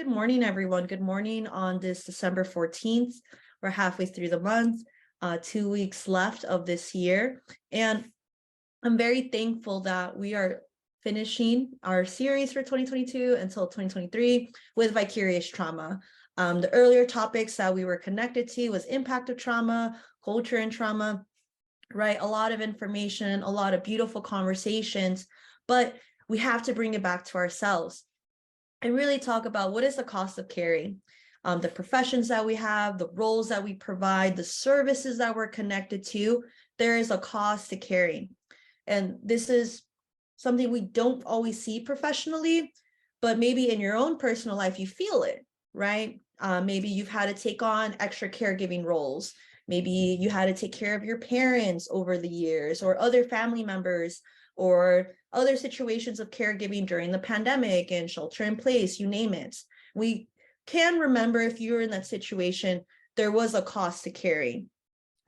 Good morning, everyone. Good morning on this December 14th. We're halfway through the month, 2 weeks left of this year. And I'm very thankful that we are finishing our series for 2022 until 2023 with Vicarious Trauma. The earlier topics that we were connected to was impact of trauma, culture and trauma, right? A lot of information, a lot of beautiful conversations, but we have to bring it back to ourselves and really talk about what is the cost of caring, the professions that we have, the roles that we provide, the services that we're connected to. There is a cost to caring. And this is something we don't always see professionally, but maybe in your own personal life, you feel it, right? Maybe you've had to take on extra caregiving roles. Maybe you had to take care of your parents over the years or other family members or other situations of caregiving during the pandemic and shelter in place, you name it. We can remember if you were in that situation, there was a cost to caring,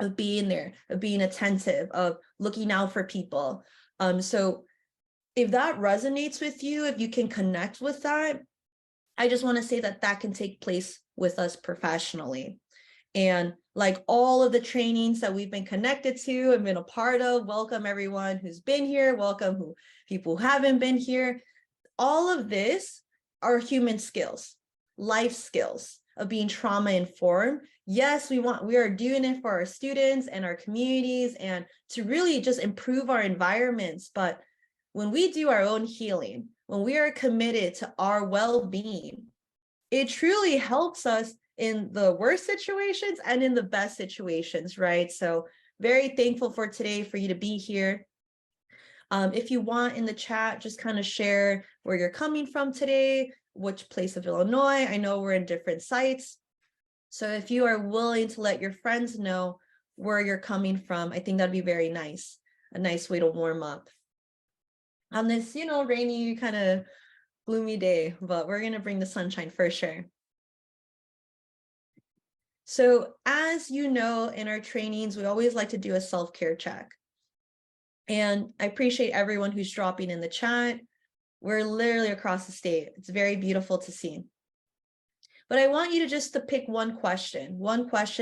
of being there, of being attentive, of looking out for people. So if that resonates with you, if you can connect with that, I just want to say that that can take place with us professionally. And like all of the trainings that we've been connected to and been a part of, welcome everyone who's been here, welcome people who haven't been here. All of this are human skills, life skills of being trauma informed. Yes, we are doing it for our students and our communities and to really just improve our environments. But when we do our own healing, when we are committed to our well-being, it truly helps us in the worst situations and in the best situations, right? So very thankful for today, for you to be here. If you want in the chat, just kind of share where you're coming from today, which place of Illinois. I know we're in different sites. So if you are willing to let your friends know where you're coming from, I think that'd be very nice, a nice way to warm up on this, rainy kind of gloomy day, but we're going to bring the sunshine for sure. So as you know, in our trainings, we always like to do a self-care check. And I appreciate everyone who's dropping in the chat. We're literally across the state. It's very beautiful to see. But I want you to pick one question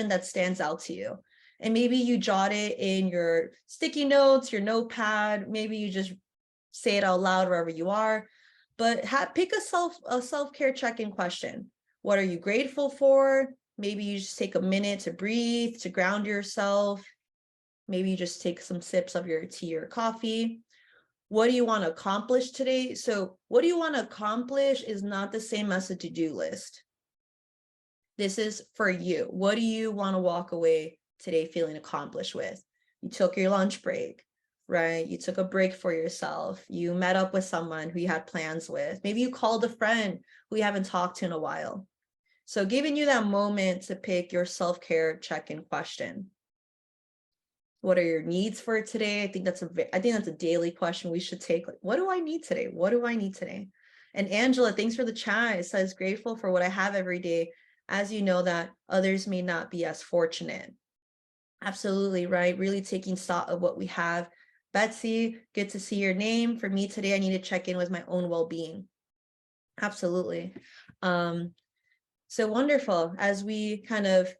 that stands out to you. And maybe you jot it in your sticky notes, your notepad, maybe you just say it out loud wherever you are. But pick a self-care check-in question. What are you grateful for? Maybe you just take a minute to breathe, to ground yourself. Maybe you just take some sips of your tea or coffee. What do you want to accomplish today? So what do you want to accomplish is not the same as a to-do list. This is for you. What do you want to walk away today feeling accomplished with? You took your lunch break, right? You took a break for yourself. You met up with someone who you had plans with. Maybe you called a friend who you haven't talked to in a while. So giving you that moment to pick your self-care check-in question. What are your needs for today? I think that's a daily question we should take. Like, what do I need today? What do I need today? And Angela, thanks for the chat. It says grateful for what I have every day, as you know that others may not be as fortunate. Absolutely, right? Really taking stock of what we have. Betsy, good to see your name. For me today, I need to check in with my own well-being. Absolutely. So wonderful. As we kind of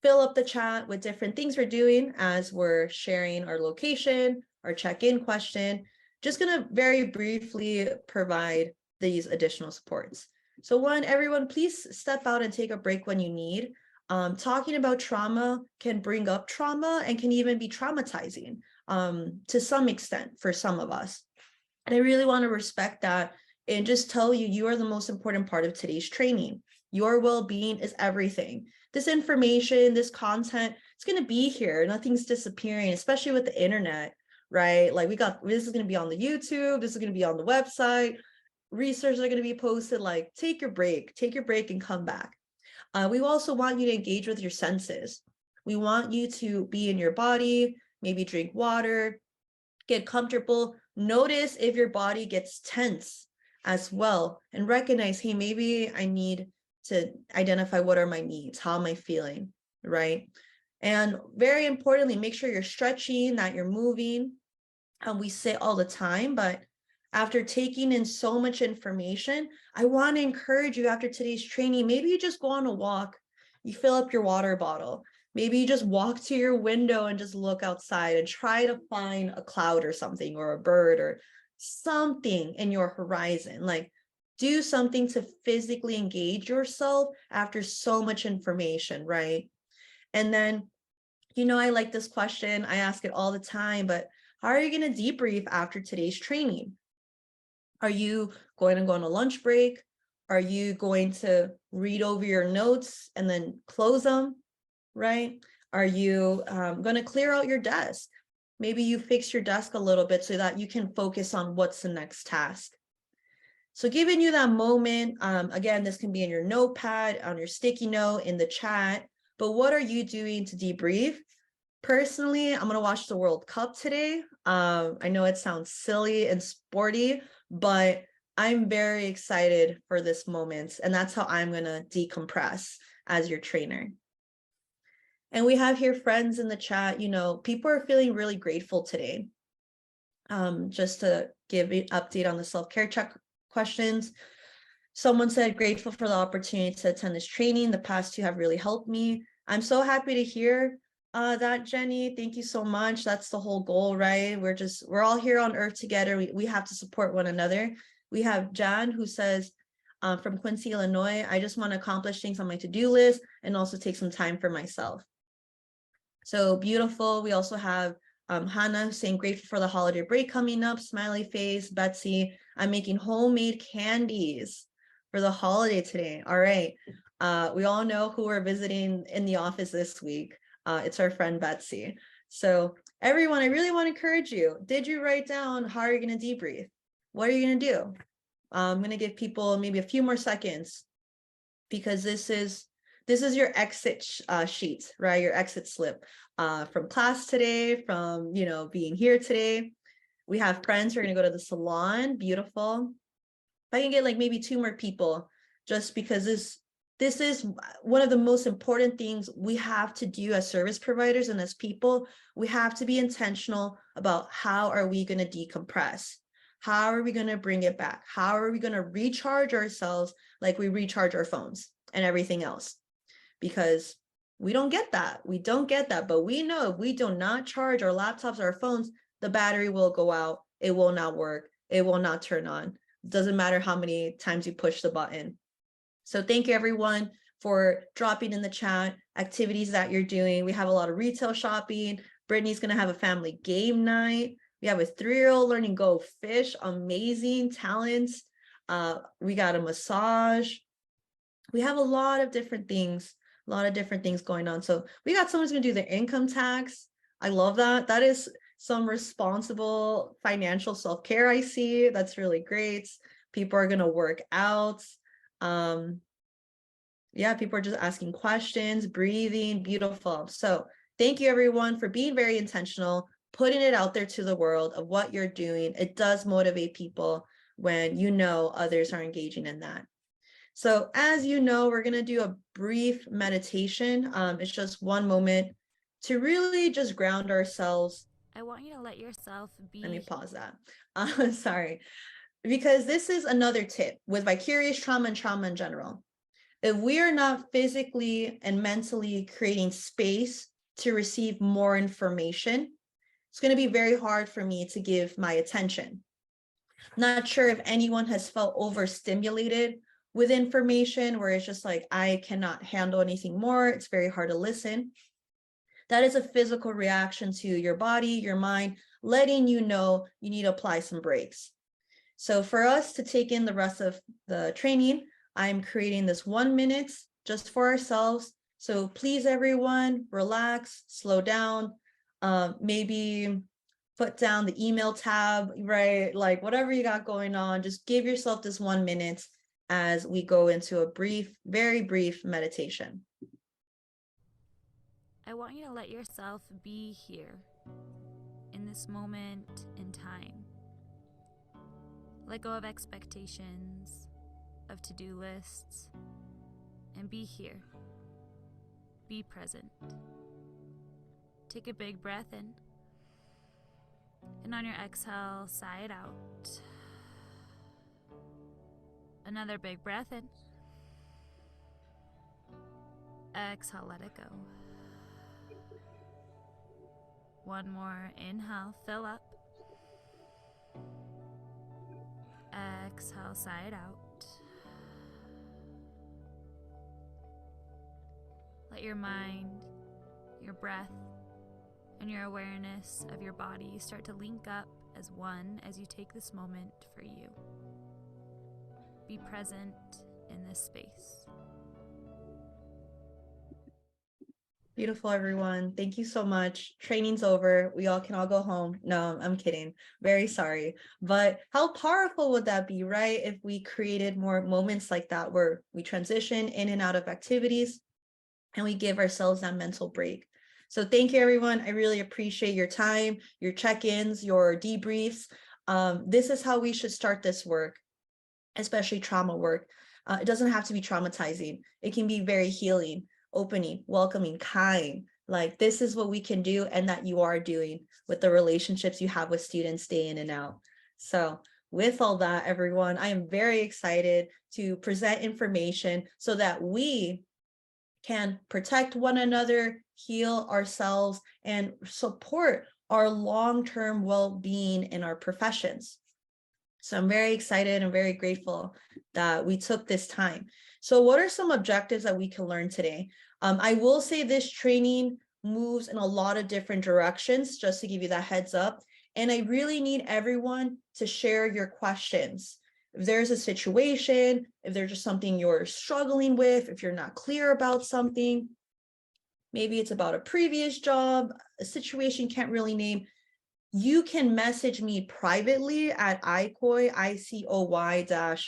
fill up the chat with different things we're doing as we're sharing our location, our check-in question, just going to very briefly provide these additional supports. So one, everyone, please step out and take a break when you need. Talking about trauma can bring up trauma and can even be traumatizing to some extent for some of us. And I really want to respect that and just tell you, you are the most important part of today's training. Your well-being is everything. This information, this content, it's going to be here. Nothing's disappearing, especially with the internet, right? Like this is going to be on the YouTube. This is going to be on the website. Research are going to be posted. Like take your break and come back. We also want you to engage with your senses. We want you to be in your body, maybe drink water, get comfortable. Notice if your body gets tense as well and recognize, hey, maybe I need to identify what are my needs, how am I feeling, right? And very importantly, make sure you're stretching, that you're moving. We say all the time, but After taking in so much information, I want to encourage you after today's training, maybe you just go on a walk, you fill up your water bottle. Maybe you just walk to your window and just look outside and try to find a cloud or something, or a bird or something in your horizon. Like, do something to physically engage yourself after so much information, right? And then, I like this question. I ask it all the time, but how are you going to debrief after today's training? Are you going to go on a lunch break? Are you going to read over your notes and then close them, right? Are you going to clear out your desk? Maybe you fix your desk a little bit so that you can focus on what's the next task. So giving you that moment, again, this can be in your notepad, on your sticky note, in the chat, but what are you doing to debrief? Personally, I'm going to watch the World Cup today. I know it sounds silly and sporty, but I'm very excited for this moment. And that's how I'm going to decompress as your trainer. And we have here friends in the chat, people are feeling really grateful today. Just to give an update on the self-care check questions. Someone said, grateful for the opportunity to attend this training. The past two have really helped me. I'm so happy to hear that, Jenny. Thank you so much. That's the whole goal, right? We're all here on earth together. We have to support one another. We have Jan who says, from Quincy, Illinois, I just want to accomplish things on my to-do list and also take some time for myself. So beautiful. We also have Hannah saying, grateful for the holiday break coming up, smiley face. Betsy, I'm making homemade candies for the holiday today. All right. We all know who we're visiting in the office this week. It's our friend Betsy. So everyone, I really want to encourage you. Did you write down how are you going to debrief? What are you going to do? I'm going to give people maybe a few more seconds, because this is your exit sheet, right? Your exit slip from class today, from being here today. We have friends who are going to go to the salon. Beautiful. If I can get like maybe 2 more people, just because this is one of the most important things we have to do as service providers and as people. We have to be intentional about how are we going to decompress. How are we going to bring it back? How are we going to recharge ourselves like we recharge our phones and everything else? Because we don't get that. We don't get that. But we know if we do not charge our laptops, our phones, the battery will go out. It will not work. It will not turn on. It doesn't matter how many times you push the button. So thank you, everyone, for dropping in the chat activities that you're doing. We have a lot of retail shopping. Brittany's going to have a family game night. We have a 3-year-old learning Go Fish. Amazing talents. We got a massage. We have a lot of different things going on. So we got someone who's going to do their income tax. I love that. That is some responsible financial self-care I see. That's really great. People are going to work out. Yeah, people are just asking questions, breathing, beautiful. So thank you, everyone, for being very intentional, putting it out there to the world of what you're doing. It does motivate people when others are engaging in that. So as you know, we're going to do a brief meditation. It's just one moment to really just ground ourselves. I want you to let yourself be. Let me pause that. Sorry. Because this is another tip with vicarious trauma and trauma in general. If we are not physically and mentally creating space to receive more information, it's going to be very hard for me to give my attention. Not sure if anyone has felt overstimulated with information where it's just like, I cannot handle anything more. It's very hard to listen. That is a physical reaction to your body, your mind, letting you know you need to apply some brakes. So for us to take in the rest of the training, I'm creating this 1 minute just for ourselves. So please, everyone, relax, slow down, maybe put down the email tab, right? Like whatever you got going on, just give yourself this 1 minute as we go into a brief, very brief meditation. I want you to let yourself be here in this moment in time. Let go of expectations, of to-do lists, and be here. Be present. Take a big breath in, and on your exhale, sigh it out. Another big breath in. Exhale, let it go. One more inhale, fill up. Exhale, sigh it out. Let your mind, your breath, and your awareness of your body start to link up as one as you take this moment for you. Be present in this space. Beautiful, everyone. Thank you so much. Training's over. We all can all go home. No, I'm kidding. Very sorry. But how powerful would that be, right? If we created more moments like that where we transition in and out of activities and we give ourselves that mental break. So thank you, everyone. I really appreciate your time, your check-ins, your debriefs. This is how we should start this work, especially trauma work. It doesn't have to be traumatizing. It can be very healing, opening, welcoming, kind. Like this is what we can do and that you are doing with the relationships you have with students day in and out. So with all that, everyone, I am very excited to present information so that we can protect one another, heal ourselves, and support our long-term well-being in our professions. So I'm very excited and very grateful that we took this time. So what are some objectives that we can learn today? I will say this training moves in a lot of different directions, just to give you that heads up. And I really need everyone to share your questions. If there's a situation, if there's just something you're struggling with, if you're not clear about something, maybe it's about a previous job, a situation you can't really name, you can message me privately at ICOY, ICOY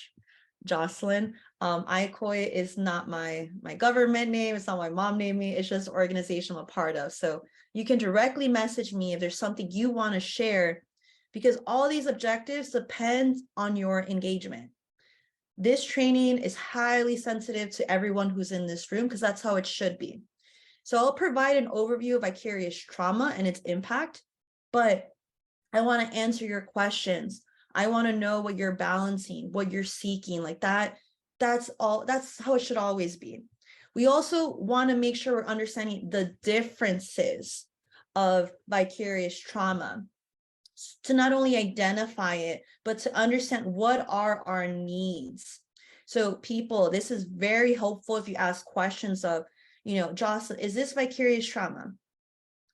Jocelyn. ICOY is not my government name. It's not my mom named me. It's just an organization I'm a part of. So you can directly message me if there's something you want to share, because all these objectives depend on your engagement. This training is highly sensitive to everyone who's in this room because that's how it should be. So I'll provide an overview of vicarious trauma and its impact, but I want to answer your questions. I want to know what you're balancing, what you're seeking, like that. That's how it should always be. We also want to make sure we're understanding the differences of vicarious trauma, to not only identify it, but to understand what are our needs. So people, this is very helpful if you ask questions of, Jocelyn, is this vicarious trauma?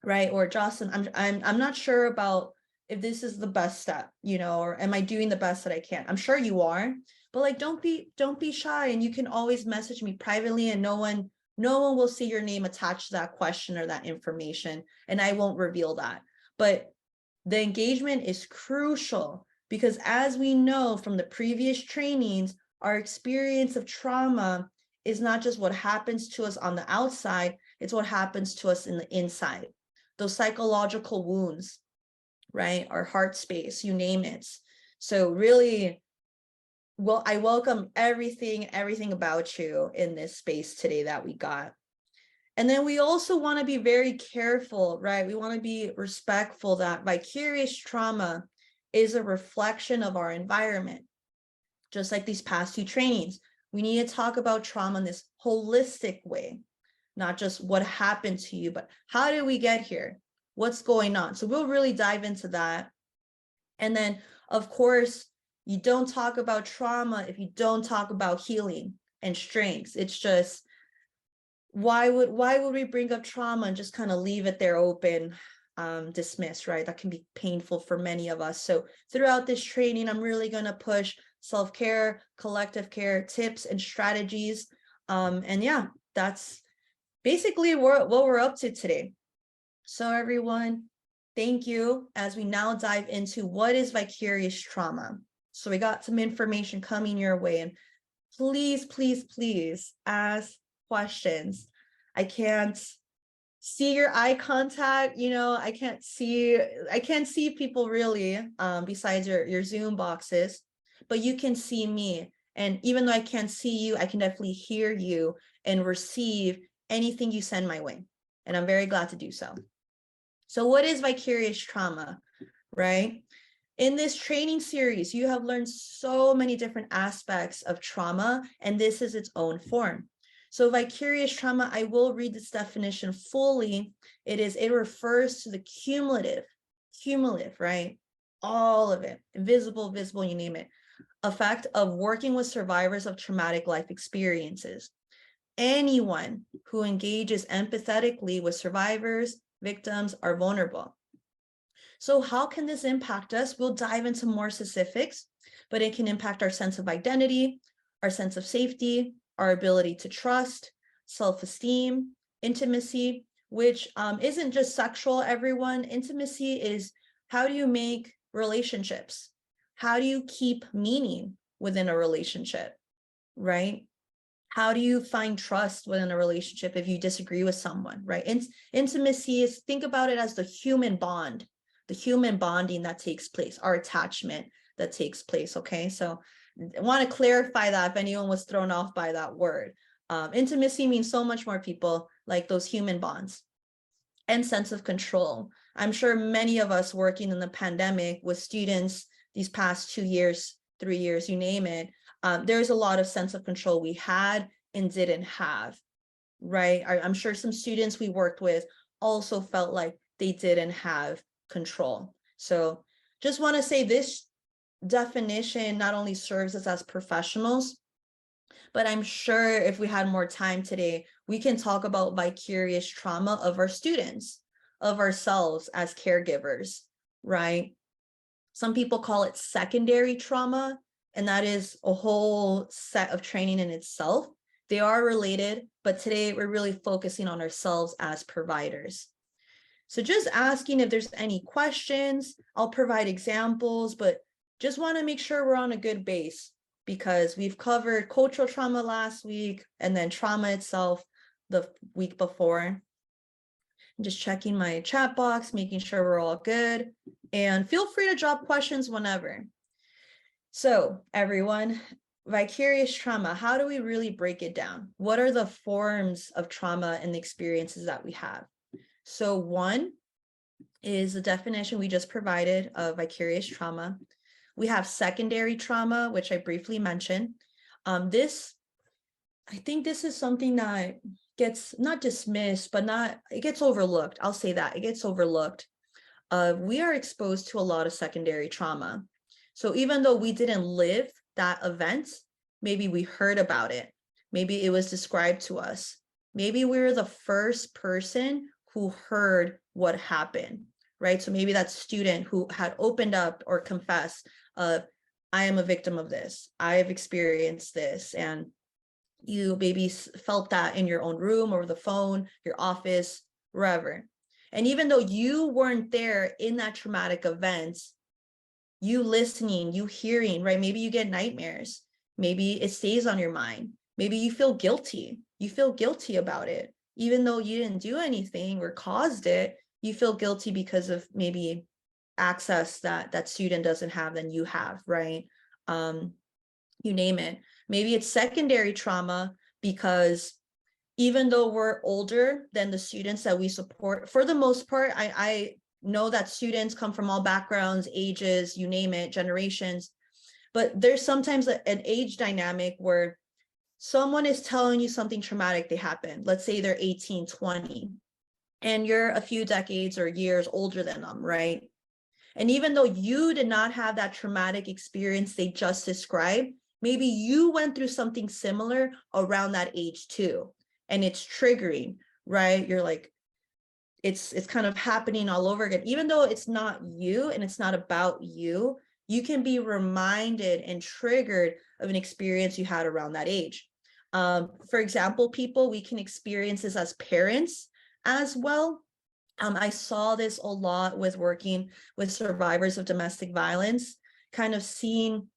Right? Or Jocelyn, I'm not sure about if this is the best step, or am I doing the best that I can? I'm sure you are, but like, don't be shy. And you can always message me privately and no one will see your name attached to that question or that information. And I won't reveal that. But the engagement is crucial because as we know from the previous trainings, our experience of trauma is not just what happens to us on the outside, it's what happens to us in the inside. Those psychological wounds, right? Our heart space, you name it. So really, well, I welcome everything about you in this space today that we got. And then we also want to be very careful, right? We want to be respectful that vicarious trauma is a reflection of our environment. Just like these past two trainings, we need to talk about trauma in this holistic way, not just what happened to you, but how did we get here? What's going on? So we'll really dive into that. And then, of course, you don't talk about trauma if you don't talk about healing and strengths. It's just, why would we bring up trauma and just kind of leave it there open, dismissed, right? That can be painful for many of us. So throughout this training, I'm really going to push self-care, collective care tips and strategies. And yeah, that's basically what we're up to today. So everyone, thank you as we now dive into what is vicarious trauma. So we got some information coming your way, and please, please, please ask questions. I can't see your eye contact, I can't see people really, besides your Zoom boxes, but you can see me. And even though I can't see you, I can definitely hear you and receive anything you send my way. And I'm very glad to do so. So what is vicarious trauma, right? In this training series, you have learned so many different aspects of trauma, and this is its own form. So vicarious trauma, I will read this definition fully. It refers to the cumulative, right? All of it, invisible, visible, you name it, effect of working with survivors of traumatic life experiences. Anyone who engages empathetically with survivors, victims, are vulnerable. So how can this impact us? We'll dive into more specifics, but it can impact our sense of identity, our sense of safety, our ability to trust, self-esteem, intimacy, which isn't just sexual, everyone. Intimacy is, how do you make relationships? How do you keep meaning within a relationship, right? How do you find trust within a relationship if you disagree with someone, right? Intimacy is, think about it as the human bond, the human bonding that takes place, our attachment that takes place, okay? So I want to clarify that if anyone was thrown off by that word. Intimacy means so much more, people, like those human bonds. And sense of control. I'm sure many of us working in the pandemic with students these past 2 years, 3 years, you name it, there's a lot of sense of control we had and didn't have, right? I'm sure some students we worked with also felt like they didn't have control. So just want to say this definition not only serves us as professionals, but I'm sure if we had more time today, we can talk about vicarious trauma of our students, of ourselves as caregivers, right? Some people call it secondary trauma, and that is a whole set of training in itself. They are related, but today we're really focusing on ourselves as providers. So just asking if there's any questions, I'll provide examples, but just want to make sure we're on a good base, because we've covered cultural trauma last week and then trauma itself the week before. I'm just checking my chat box, making sure we're all good, and feel free to drop questions whenever. So everyone, vicarious trauma, how do we really break it down? What are the forms of trauma and the experiences that we have? So one is the definition we just provided of vicarious trauma. We have secondary trauma, which I briefly mentioned. I think this is something that gets not dismissed, but it gets overlooked. I'll say that, it gets overlooked. We are exposed to a lot of secondary trauma. So even though we didn't live that event, maybe we heard about it. Maybe it was described to us. Maybe we were the first person who heard what happened, right? So maybe that student who had opened up or confessed, I am a victim of this. I have experienced this. And you maybe felt that in your own room, over the phone, your office, wherever. And even though you weren't there in that traumatic event, you listening, you hearing, right? Maybe you get nightmares. Maybe it stays on your mind. Maybe you feel guilty. You feel guilty about it. Even though you didn't do anything or caused it, you feel guilty because of maybe access that student doesn't have than you have, right? You name it. Maybe it's secondary trauma because even though we're older than the students that we support, for the most part, I know that students come from all backgrounds, ages, you name it, generations, but there's sometimes an age dynamic where someone is telling you something traumatic they happened. Let's say they're 18, 20, and you're a few decades or years older than them, right? And even though you did not have that traumatic experience they just described, maybe you went through something similar around that age too. And it's triggering, right? You're like, it's kind of happening all over again. Even though it's not you and it's not about you, you can be reminded and triggered of an experience you had around that age. For example, people, we can experience this as parents as well. I saw this a lot with working with survivors of domestic violence, kind of seeing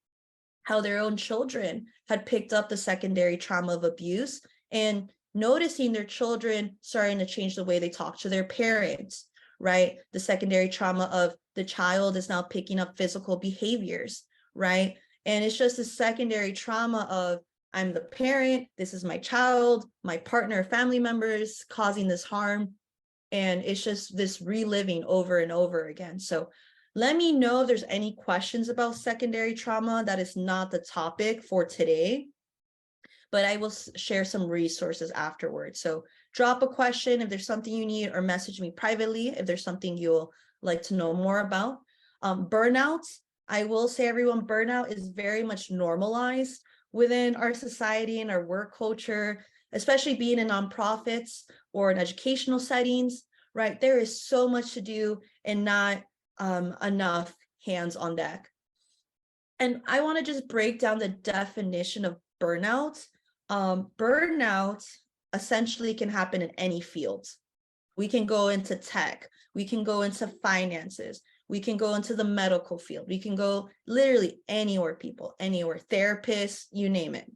how their own children had picked up the secondary trauma of abuse and noticing their children starting to change the way they talk to their parents, right? The secondary trauma of the child is now picking up physical behaviors, right? And it's just a secondary trauma of, I'm the parent, this is my child, my partner, family members causing this harm. And it's just this reliving over and over again. So Let me know if there's any questions about secondary trauma. That is not the topic for today, but I will share some resources afterwards. So drop a question if there's something you need, or message me privately if there's something you'll like to know more about. Burnout, I will say, everyone, burnout is very much normalized within our society and our work culture, especially being in nonprofits or in educational settings, right? There is so much to do and not enough hands on deck. And I want to just break down the definition of burnout. Burnout essentially can happen in any field. We can go into tech, we can go into finances, we can go into the medical field, we can go literally anywhere, people, anywhere, therapists, you name it.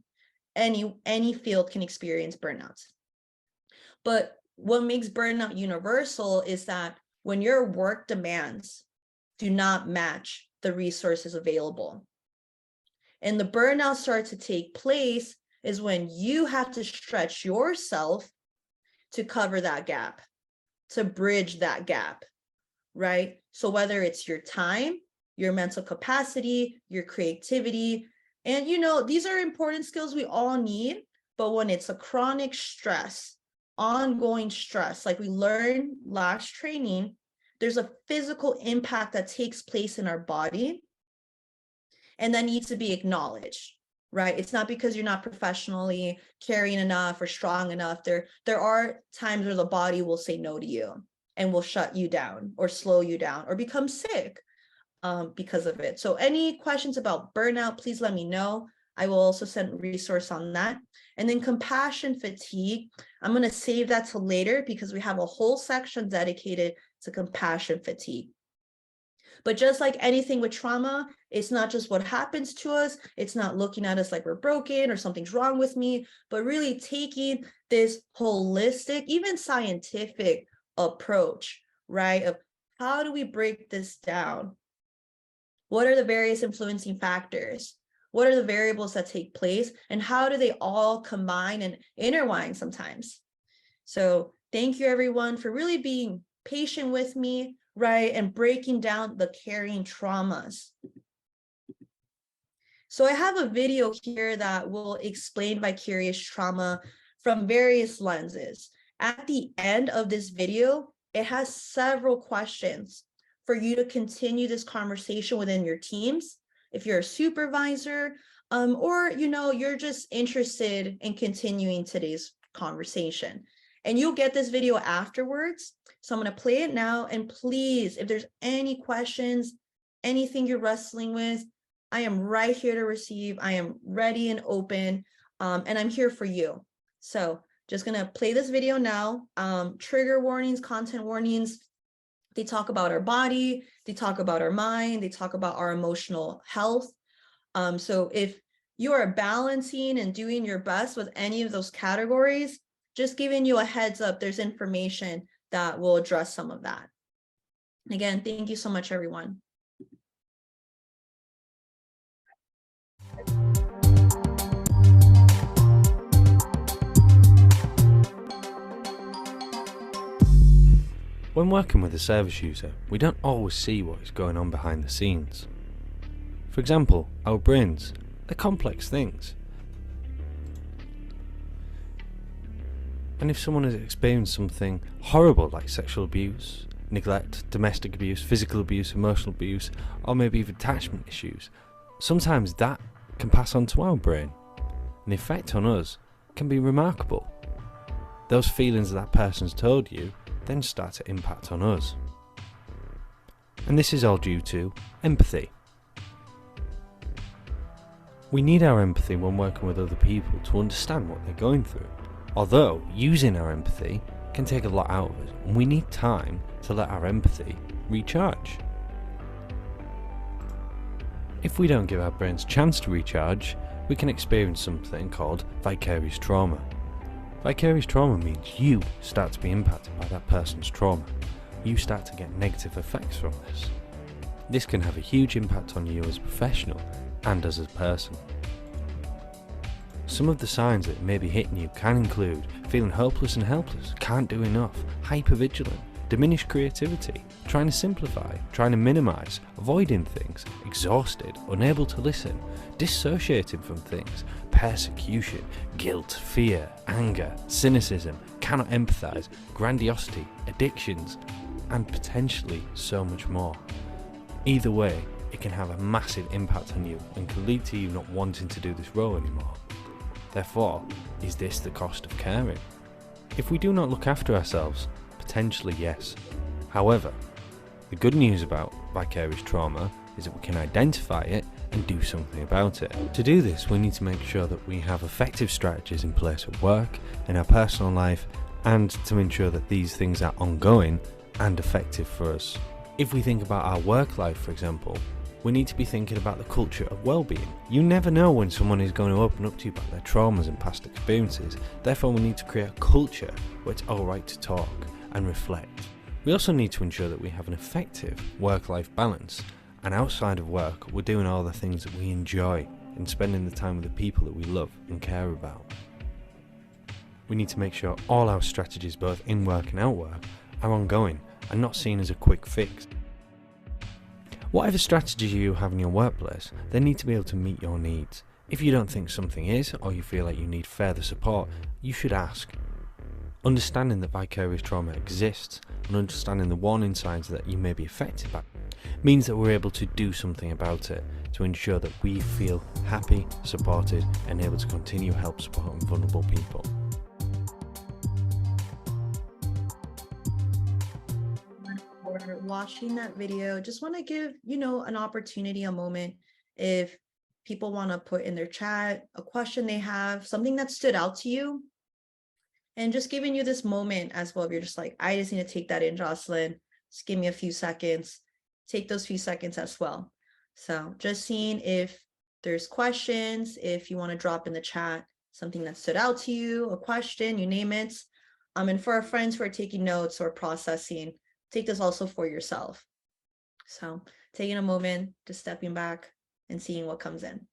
Any field can experience burnout. But what makes burnout universal is that when your work demands do not match the resources available, and the burnout starts to take place is when you have to stretch yourself to cover that gap, to bridge that gap, right? So whether it's your time, your mental capacity, your creativity, and these are important skills we all need, but when it's a chronic stress, ongoing stress, like we learned last training, there's a physical impact that takes place in our body, and that needs to be acknowledged, right? It's not because you're not professionally caring enough or strong enough. There are times where the body will say no to you and will shut you down or slow you down or become sick because of it. So any questions about burnout, please let me know. I will also send a resource on that. And then compassion fatigue, I'm going to save that till later because we have a whole section dedicated to compassion fatigue. But just like anything with trauma, it's not just what happens to us. It's not looking at us like we're broken or something's wrong with me, but really taking this holistic, even scientific approach, right? Of how do we break this down? What are the various influencing factors? What are the variables that take place? And how do they all combine and intertwine sometimes? So thank you, everyone, for really being patient with me, right? And breaking down the carrying traumas. So I have a video here that will explain vicarious trauma from various lenses. At the end of this video, it has several questions for you to continue this conversation within your teams. If you're a supervisor, or you're just interested in continuing today's conversation. And you'll get this video afterwards. So I'm going to play it now. And please, if there's any questions, anything you're wrestling with, I am right here to receive. I am ready and open, and I'm here for you. So just going to play this video now. Trigger warnings, content warnings. They talk about our body. They talk about our mind. They talk about our emotional health. So if you are balancing and doing your best with any of those categories, just giving you a heads up, there's information that will address some of that. Again, thank you so much, everyone. When working with a service user, we don't always see what is going on behind the scenes. For example, our brains, they're complex things. And if someone has experienced something horrible like sexual abuse, neglect, domestic abuse, physical abuse, emotional abuse, or maybe even attachment issues, sometimes that can pass on to our brain. And the effect on us can be remarkable. Those feelings that person's told you then start to impact on us. And this is all due to empathy. We need our empathy when working with other people to understand what they're going through. Although using our empathy can take a lot out of us, and we need time to let our empathy recharge. If we don't give our brains a chance to recharge, we can experience something called vicarious trauma. Vicarious trauma means you start to be impacted by that person's trauma. You start to get negative effects from this. This can have a huge impact on you as a professional and as a person. Some of the signs that may be hitting you can include feeling hopeless and helpless, can't do enough, hypervigilant, diminished creativity, trying to simplify, trying to minimize, avoiding things, exhausted, unable to listen, dissociating from things, persecution, guilt, fear, anger, cynicism, cannot empathize, grandiosity, addictions, and potentially so much more. Either way, it can have a massive impact on you and can lead to you not wanting to do this role anymore. Therefore, is this the cost of caring? If we do not look after ourselves, potentially yes. However, the good news about vicarious trauma is that we can identify it and do something about it. To do this, we need to make sure that we have effective strategies in place at work, in our personal life, and to ensure that these things are ongoing and effective for us. If we think about our work life, for example, we need to be thinking about the culture of well-being. You never know when someone is going to open up to you about their traumas and past experiences. Therefore, we need to create a culture where it's alright to talk and reflect. We also need to ensure that we have an effective work-life balance, and outside of work, we're doing all the things that we enjoy and spending the time with the people that we love and care about. We need to make sure all our strategies, both in work and out work, are ongoing and not seen as a quick fix. Whatever strategy you have in your workplace, they need to be able to meet your needs. If you don't think something is, or you feel like you need further support, you should ask. Understanding that vicarious trauma exists and understanding the warning signs that you may be affected by means that we're able to do something about it to ensure that we feel happy, supported, and able to continue help supporting vulnerable people. For watching that video, just want to give an opportunity, a moment, if people want to put in their chat a question they have, something that stood out to you, and just giving you this moment as well. If you're just like, I just need to take that in, Jocelyn, just give me a few seconds, take those few seconds as well. So just seeing if there's questions, if you want to drop in the chat something that stood out to you, a question, you name it. And for our friends who are taking notes or processing, take this also for yourself. So taking a moment, just stepping back and seeing what comes in.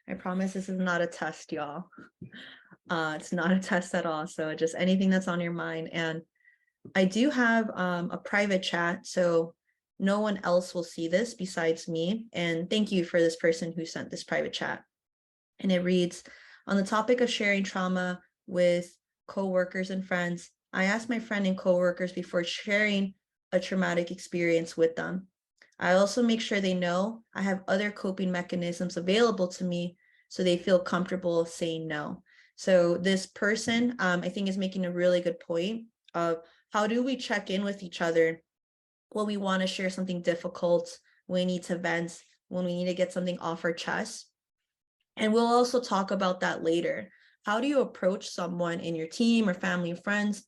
I promise this is not a test, y'all. It's not a test at all. So just anything that's on your mind. And I do have a private chat, so no one else will see this besides me. And thank you for this person who sent this private chat. And it reads, on the topic of sharing trauma with coworkers and friends, I asked my friend and coworkers before sharing a traumatic experience with them. I also make sure they know I have other coping mechanisms available to me so they feel comfortable saying no. So this person, I think, is making a really good point of how do we check in with each other when we want to share something difficult, when we need to vent, when we need to get something off our chest. And we'll also talk about that later. How do you approach someone in your team or family and friends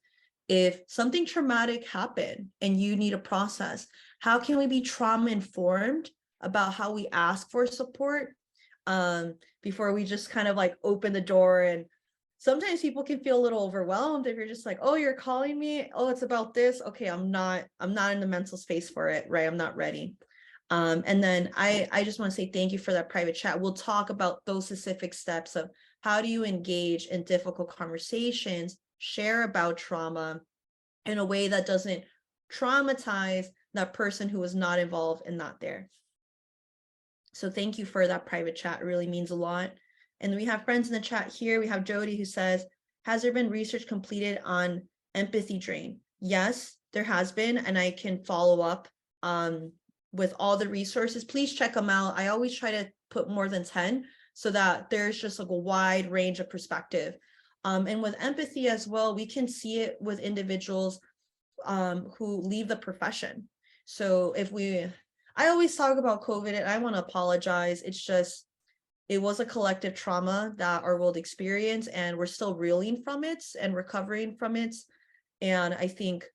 if something traumatic happened and you need a process? How can we be trauma informed about how we ask for support before we just kind of like open the door? And sometimes people can feel a little overwhelmed if you're just like, oh, you're calling me, oh, it's about this, okay, I'm not in the mental space for it, right? I'm not ready. And then I just want to say thank you for that private chat. We'll talk about those specific steps of how do you engage in difficult conversations, share about trauma in a way that doesn't traumatize that person who was not involved and not there. So thank you for that private chat. It really means a lot. And we have friends in the chat here. We have Jody who says, has there been research completed on empathy drain? Yes, there has been, and I can follow up with all the resources. Please check them out. I always try to put more than 10 so that there's just like a wide range of perspective. And with empathy as well, we can see it with individuals who leave the profession. So I always talk about COVID, and I want to apologize. It's just, it was a collective trauma that our world experienced, and we're still reeling from it and recovering from it. And I think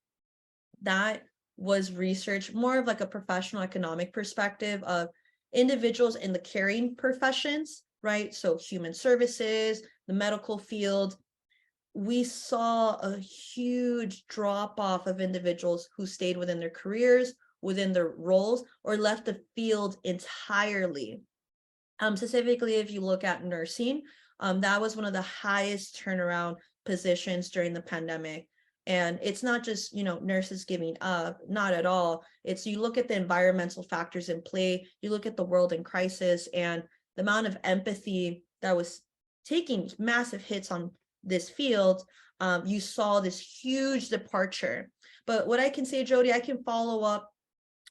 that was research, more of like a professional economic perspective of individuals in the caring professions, right? So human services, the medical field. We saw a huge drop off of individuals who stayed within their careers within their roles or left the field entirely. Specifically, if you look at nursing, that was one of the highest turnaround positions during the pandemic. And it's not just, nurses giving up, not at all. It's you look at the environmental factors in play, you look at the world in crisis, and the amount of empathy that was taking massive hits on this field. You saw this huge departure. But what I can say, Jody, I can follow up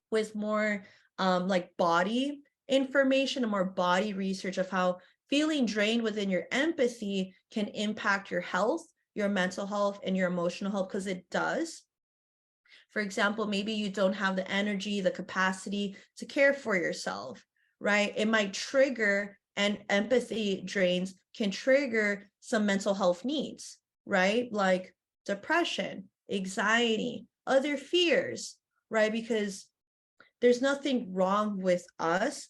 with more like body information and more body research of how feeling drained within your empathy can impact your health, your mental health, and your emotional health, because it does. For example, maybe you don't have the energy, the capacity to care for yourself, right? It might trigger, and empathy drains can trigger some mental health needs, right? Like depression, anxiety, other fears, right? Because there's nothing wrong with us,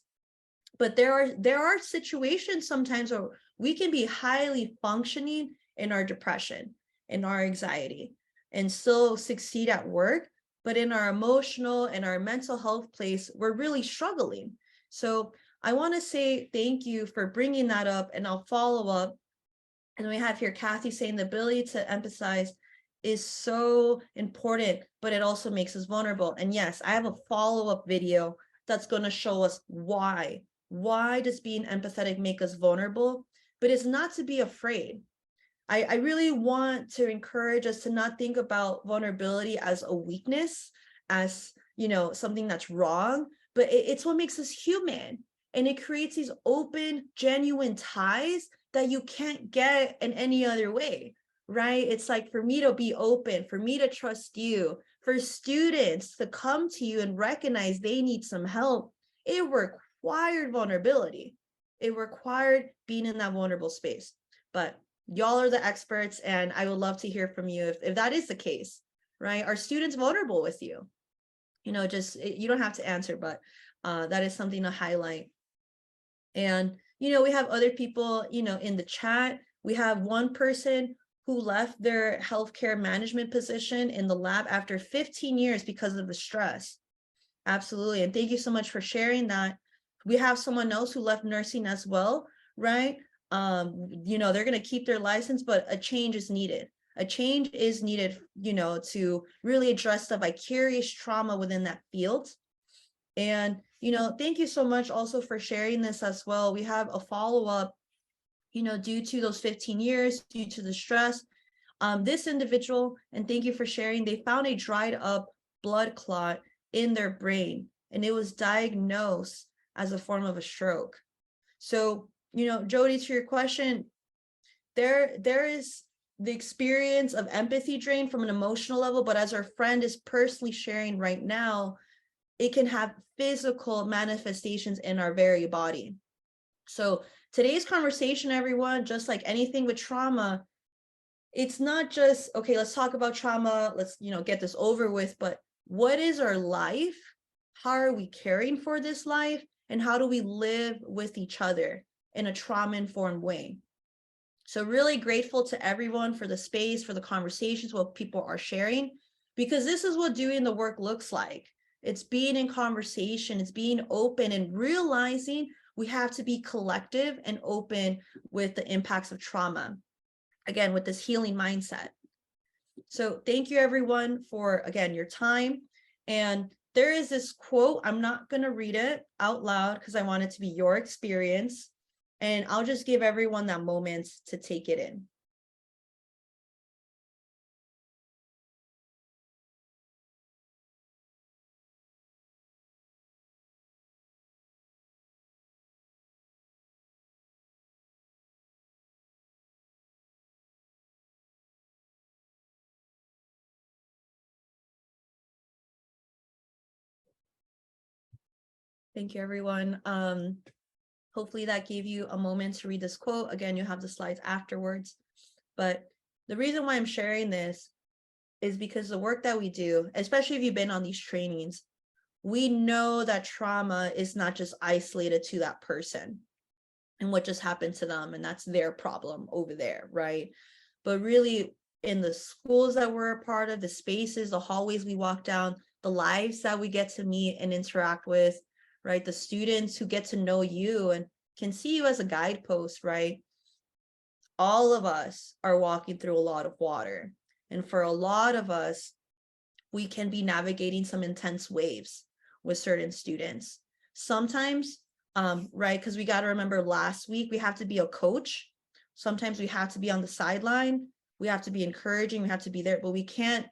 but there are situations sometimes where we can be highly functioning in our depression, in our anxiety, and still succeed at work, but in our emotional and our mental health place, we're really struggling. So I want to say thank you for bringing that up, and I'll follow up. And we have here Kathy saying the ability to empathize is so important, but it also makes us vulnerable. And yes, I have a follow-up video that's going to show us why. Why does being empathetic make us vulnerable? But it's not to be afraid. I really want to encourage us to not think about vulnerability as a weakness, as something that's wrong, but it's what makes us human. And it creates these open, genuine ties that you can't get in any other way, right? It's like for me to be open, for me to trust you, for students to come to you and recognize they need some help, it required vulnerability. It required being in that vulnerable space. But y'all are the experts, and I would love to hear from you if that is the case, right? Are students vulnerable with you? Just, you don't have to answer, but that is something to highlight. And, we have other people, in the chat. We have one person who left their healthcare management position in the lab after 15 years because of the stress. Absolutely. And thank you so much for sharing that. We have someone else who left nursing as well, right? They're going to keep their license, but a change is needed. A change is needed, to really address the vicarious trauma within that field. And, thank you so much also for sharing this as well. We have a follow-up, due to those 15 years, due to the stress, this individual, and thank you for sharing, they found a dried up blood clot in their brain, and it was diagnosed as a form of a stroke. So, Jody, to your question, there is the experience of empathy drain from an emotional level, but as our friend is personally sharing right now, it can have physical manifestations in our very body. So today's conversation, everyone, just like anything with trauma, it's not just, okay, let's talk about trauma, let's, get this over with, but what is our life? How are we caring for this life? And how do we live with each other in a trauma-informed way? So really grateful to everyone for the space, for the conversations, what people are sharing, because this is what doing the work looks like. It's being in conversation, it's being open and realizing we have to be collective and open with the impacts of trauma. Again, with this healing mindset. So thank you everyone for, again, your time. And there is this quote, I'm not going to read it out loud because I want it to be your experience. And I'll just give everyone that moment to take it in. Thank you, everyone. Hopefully that gave you a moment to read this quote. Again, you have the slides afterwards. But the reason why I'm sharing this is because the work that we do, especially if you've been on these trainings, we know that trauma is not just isolated to that person and what just happened to them, and that's their problem over there, right? But really, in the schools that we're a part of, the spaces, the hallways we walk down, the lives that we get to meet and interact with, right? The students who get to know you and can see you as a guidepost, right? All of us are walking through a lot of water. And for a lot of us, we can be navigating some intense waves with certain students. Sometimes, right, because we got to remember last week, we have to be a coach. Sometimes we have to be on the sideline. We have to be encouraging. We have to be there, but we can't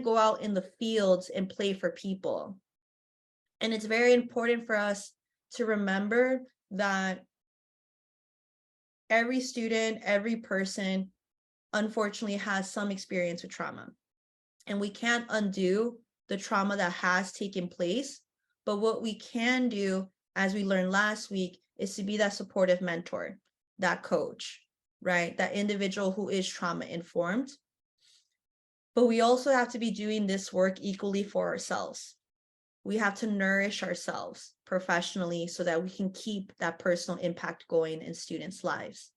go out in the fields and play for people. And it's very important for us to remember that every student, every person, unfortunately, has some experience with trauma. And we can't undo the trauma that has taken place. But what we can do, as we learned last week, is to be that supportive mentor, that coach, right? That individual who is trauma informed. But we also have to be doing this work equally for ourselves. We have to nourish ourselves professionally so that we can keep that personal impact going in students' lives.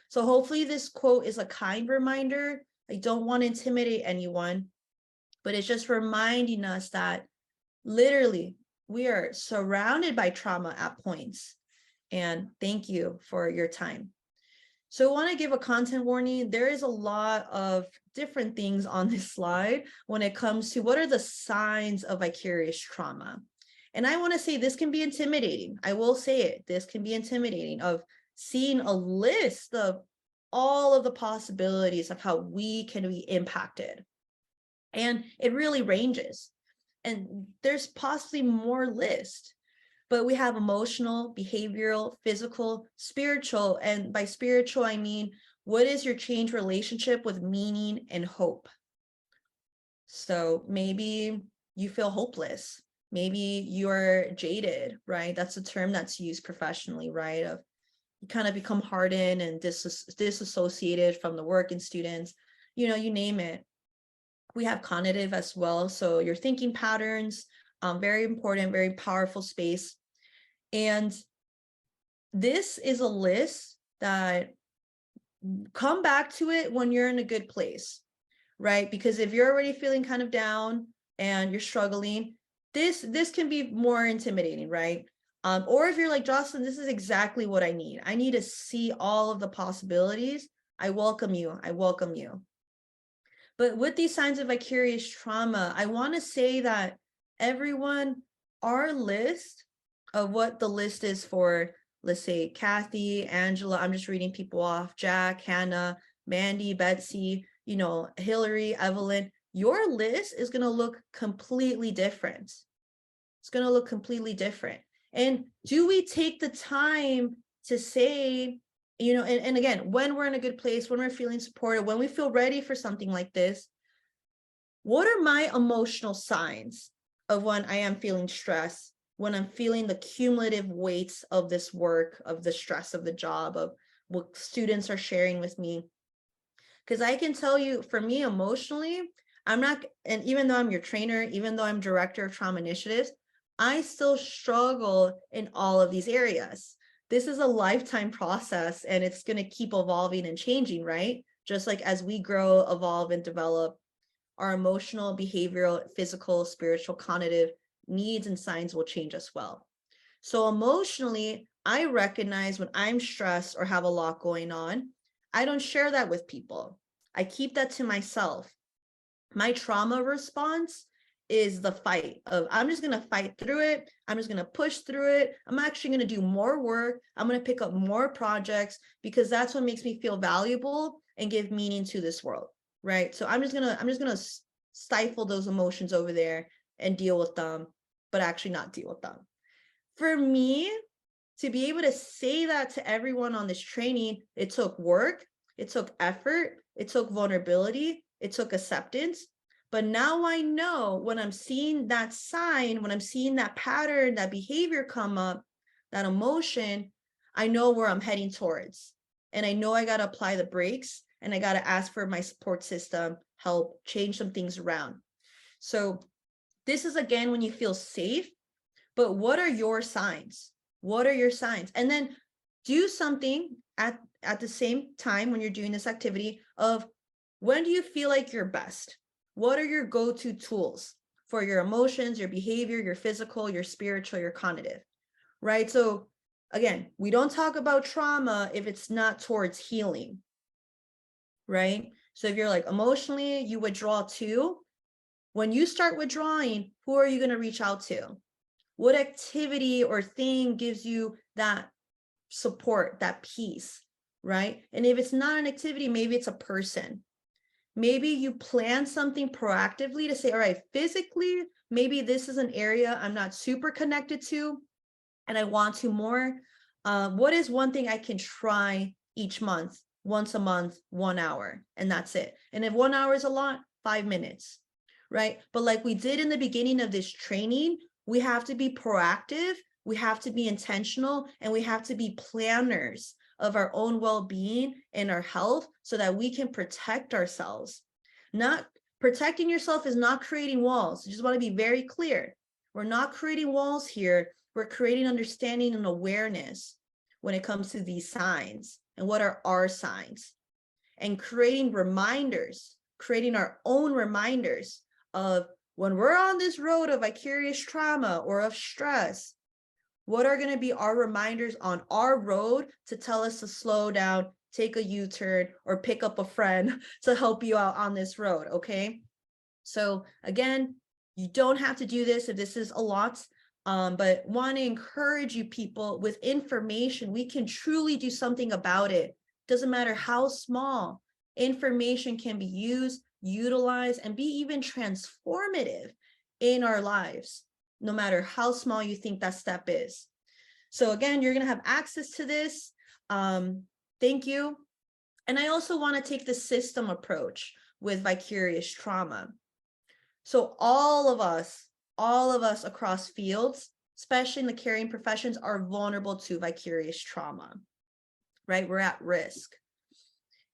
So hopefully this quote is a kind reminder. I don't want to intimidate anyone, but it's just reminding us that literally we are surrounded by trauma at points. And thank you for your time. So I want to give a content warning. There is a lot of different things on this slide when it comes to what are the signs of vicarious trauma. And I want to say this can be intimidating. I will say it. This can be intimidating of seeing a list of all of the possibilities of how we can be impacted. And it really ranges. And there's possibly more lists. But we have emotional, behavioral, physical, spiritual. And by spiritual, I mean, what is your changed relationship with meaning and hope? So maybe you feel hopeless. Maybe you're jaded, right? That's a term that's used professionally, right? Of you kind of become hardened and disassociated from the work and students, you know, you name it. We have cognitive as well. So your thinking patterns, very important, very powerful space. And this is a list that come back to it when you're in a good place, right? Because if you're already feeling kind of down and you're struggling, this can be more intimidating, right? Or if you're like, Jocelyn, this is exactly what I need. I need to see all of the possibilities. I welcome you. I welcome you. But with these signs of vicarious trauma, I want to say that everyone, our list of what the list is for, let's say Kathy, Angela, I'm just reading people off, Jack, Hannah, Mandy, Betsy, you know, Hillary, Evelyn, your list is going to look completely different. It's going to look completely different. And do we take the time to say, you know, and again, when we're in a good place, when we're feeling supported, when we feel ready for something like this, what are my emotional signs of when I am feeling stress, when I'm feeling the cumulative weights of this work, of the stress of the job, of what students are sharing with me? Because I can tell you, for me emotionally, I'm not, and even though I'm your trainer, even though I'm director of trauma initiatives, I still struggle in all of these areas. This is a lifetime process and it's going to keep evolving and changing, right? Just like as we grow, evolve, and develop, our emotional, behavioral, physical, spiritual, cognitive needs and signs will change as well. So emotionally, I recognize when I'm stressed or have a lot going on, I don't share that with people. I keep that to myself. My trauma response is the fight of, I'm just going to fight through it. I'm just going to push through it. I'm actually going to do more work. I'm going to pick up more projects because that's what makes me feel valuable and give meaning to this world, right? So I'm just going to stifle those emotions over there and deal with them, but actually not deal with them. For me to be able to say that to everyone on this training, it took work, it took effort, it took vulnerability, it took acceptance. But now I know when I'm seeing that sign, when I'm seeing that pattern, that behavior come up, that emotion, I know where I'm heading towards. And I know I got to apply the brakes and I got to ask for my support system, help change some things around. So this is, again, when you feel safe, but what are your signs? What are your signs? And then do something at the same time when you're doing this activity of When do you feel like you're best? What are your go-to tools for your emotions, your behavior, your physical, your spiritual, your cognitive, right? So again, we don't talk about trauma if it's not towards healing, right? So if you're like emotionally, you withdraw too. When you start withdrawing, who are you going to reach out to? What activity or thing gives you that support, that peace, right? And if it's not an activity, maybe it's a person. Maybe you plan something proactively to say, all right, physically, maybe this is an area I'm not super connected to and I want to more. What is one thing I can try each month, once a month, 1 hour, and that's it. And if 1 hour is a lot, 5 minutes, right? But like we did in the beginning of this training, we have to be proactive, we have to be intentional, and we have to be planners of our own well-being and our health so that we can protect ourselves. Not protecting yourself is not creating walls. I just want to be very clear. We're not creating walls here. We're creating understanding and awareness when it comes to these signs and what are our signs, and creating reminders, creating our own reminders of when we're on this road of vicarious trauma or of stress, what are going to be our reminders on our road to tell us to slow down, take a U-turn, or pick up a friend to help you out on this road, okay? So again, you don't have to do this if this is a lot, but want to encourage you people with information. We can truly do something about it. Doesn't matter how small. Information can be used, utilized, and be even transformative in our lives, no matter how small you think that step is. So again, you're going to have access to this. Thank you. And I also want to take the system approach with vicarious trauma. So all of us across fields, especially in the caring professions, are vulnerable to vicarious trauma, right? We're at risk.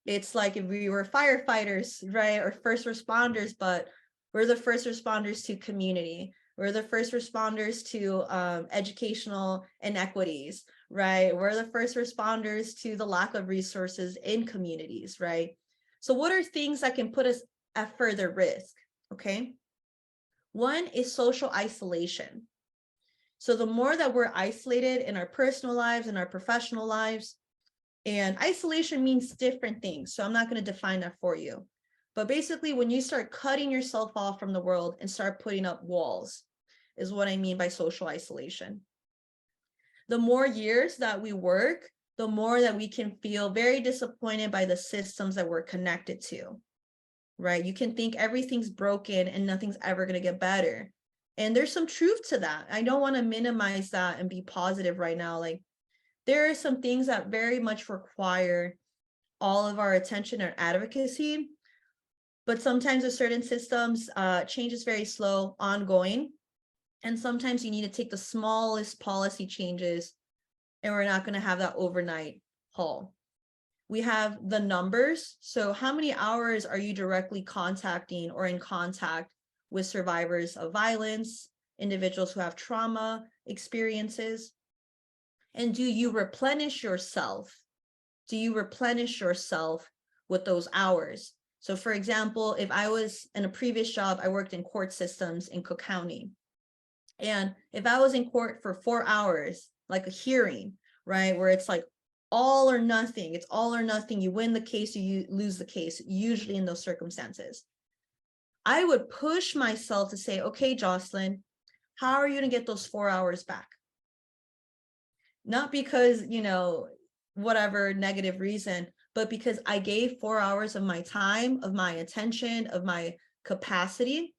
It's like if we were firefighters, right, or first responders, but we're the first responders to community. We're the first responders to educational inequities, right? We're the first responders to the lack of resources in communities, right? So what are things that can put us at further risk, okay? One is social isolation. So the more that we're isolated in our personal lives and our professional lives, and isolation means different things. So I'm not going to define that for you. But basically, when you start cutting yourself off from the world and start putting up walls, is what I mean by social isolation. The more years that we work, the more that we can feel very disappointed by the systems that we're connected to, right? You can think everything's broken and nothing's ever going to get better. And there's some truth to that. I don't want to minimize that and be positive right now. Like, there are some things that very much require all of our attention and advocacy, but sometimes with certain systems, change is very slow, ongoing. And sometimes you need to take the smallest policy changes, and we're not going to have that overnight haul. We have the numbers. So how many hours are you directly contacting or in contact with survivors of violence, individuals who have trauma experiences? And do you replenish yourself? Do you replenish yourself with those hours? So for example, if I was in a previous job, I worked in court systems in Cook County. And if I was in court for 4 hours, like a hearing, right, where it's like all or nothing, it's all or nothing, you win the case, you lose the case, usually in those circumstances, I would push myself to say, okay, Jocelyn, how are you going to get those 4 hours back? Not because, whatever negative reason, but because I gave 4 hours of my time, of my attention, of my capacity.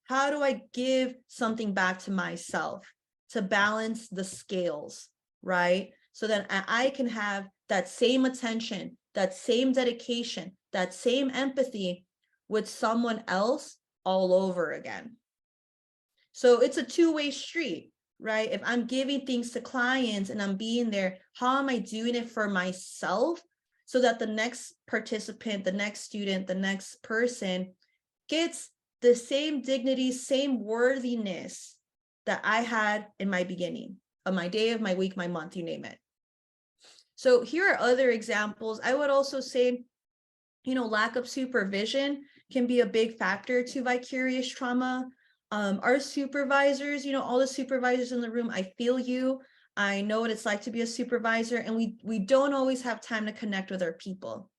How do I give something back to myself to balance the scales, right? So that I can have that same attention, that same dedication, that same empathy with someone else all over again. So it's a two-way street, right? If I'm giving things to clients and I'm being there, how am I doing it for myself so that the next participant, the next student, the next person gets the same dignity, same worthiness that I had in my beginning of my day, of my week, my month, you name it. So here are other examples. I would also say lack of supervision can be a big factor to vicarious trauma. Our supervisors, all the supervisors in the room, I feel you. I know what it's like to be a supervisor, and we don't always have time to connect with our people.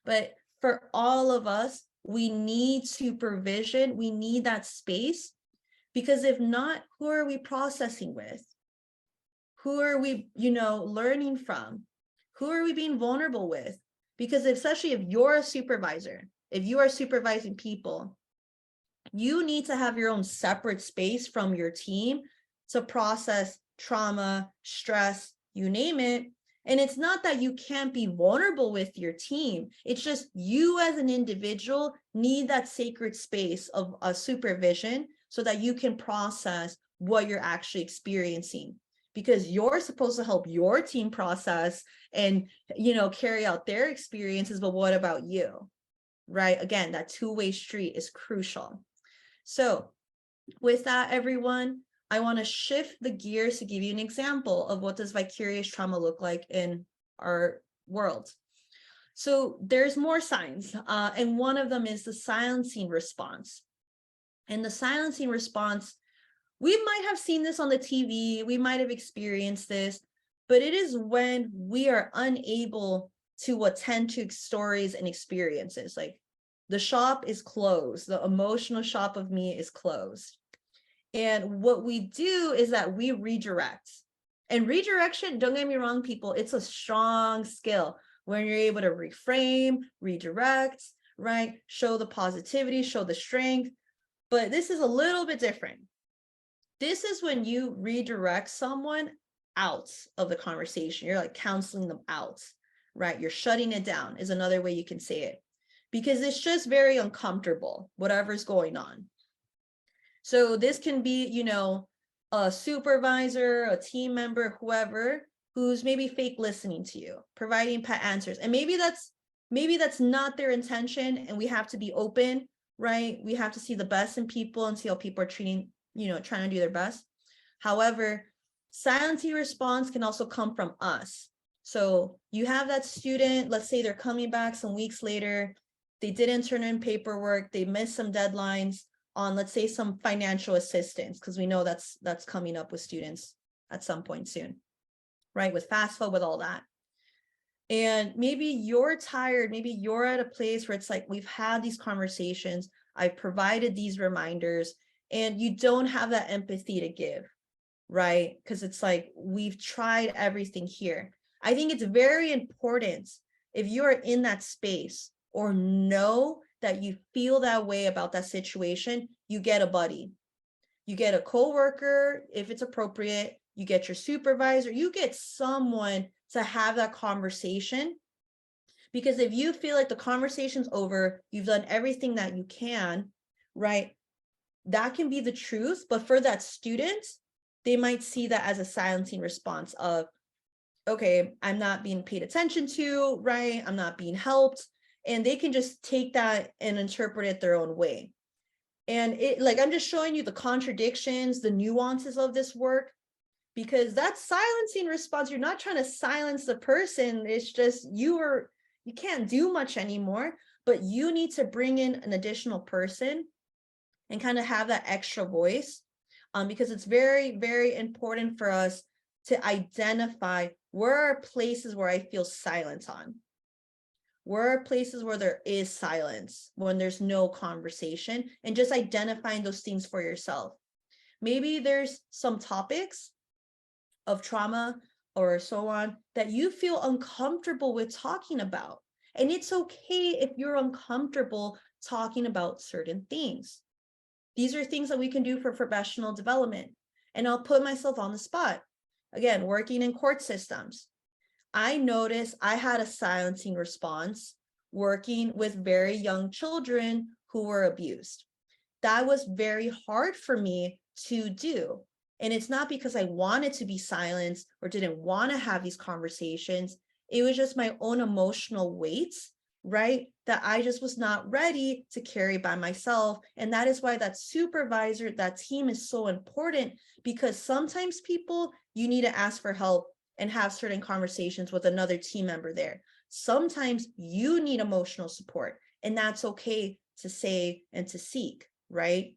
But for all of us, we need supervision. We need that space, because if not, who are we processing with? Who are we, learning from? Who are we being vulnerable with? Because especially if you're a supervisor, if you are supervising people, you need to have your own separate space from your team to process trauma, stress, you name it. And it's not that you can't be vulnerable with your team. It's just you as an individual need that sacred space of a supervision so that you can process what you're actually experiencing, because you're supposed to help your team process and, carry out their experiences. But what about you? Right? Again, that two-way street is crucial. So with that, everyone, I want to shift the gears to give you an example of what does vicarious trauma look like in our world. So there's more signs, and one of them is the silencing response. And the silencing response, we might have seen this on the TV, we might have experienced this, but it is when we are unable to attend to stories and experiences. Like, the shop is closed, the emotional shop of me is closed. And what we do is that we redirect. And redirection, don't get me wrong, people, it's a strong skill when you're able to reframe, redirect, right? Show the positivity, show the strength. But this is a little bit different. This is when you redirect someone out of the conversation. You're like counseling them out, right? You're shutting it down is another way you can say it, because it's just very uncomfortable, whatever's going on. So this can be, a supervisor, a team member, whoever, who's maybe fake listening to you, providing pet answers. And maybe that's not their intention, and we have to be open, right? We have to see the best in people and see how people are treating, trying to do their best. However, silencing response can also come from us. So you have that student, let's say they're coming back some weeks later, they didn't turn in paperwork, they missed some deadlines on, let's say, some financial assistance, because we know that's coming up with students at some point soon, right? With FAFSA, with all that. And maybe you're tired, maybe you're at a place where it's like, we've had these conversations, I've provided these reminders, and you don't have that empathy to give, right? Because it's like, we've tried everything here. I think it's very important, if you are in that space or know that you feel that way about that situation, you get a buddy, you get a coworker, if it's appropriate, you get your supervisor, you get someone to have that conversation. Because if you feel like the conversation's over, you've done everything that you can, right? That can be the truth, but for that student, they might see that as a silencing response of, okay, I'm not being paid attention to, right? I'm not being helped. And they can just take that and interpret it their own way. And I'm just showing you the contradictions, the nuances of this work, because that silencing response, you're not trying to silence the person. It's just you can't do much anymore, but you need to bring in an additional person and kind of have that extra voice, because it's very, very important for us to identify where are places where I feel silence on. Where are places where there is silence, when there's no conversation, and just identifying those things for yourself. Maybe there's some topics of trauma or so on that you feel uncomfortable with talking about. And it's okay if you're uncomfortable talking about certain things. These are things that we can do for professional development. And I'll put myself on the spot. Again, working in court systems, I noticed I had a silencing response working with very young children who were abused. That was very hard for me to do. And it's not because I wanted to be silenced or didn't want to have these conversations. It was just my own emotional weight, right? That I just was not ready to carry by myself. And that is why that supervisor, that team is so important, because sometimes people, you need to ask for help and have certain conversations with another team member there. sometimes you need emotional support, and that's okay to say and to seek, right?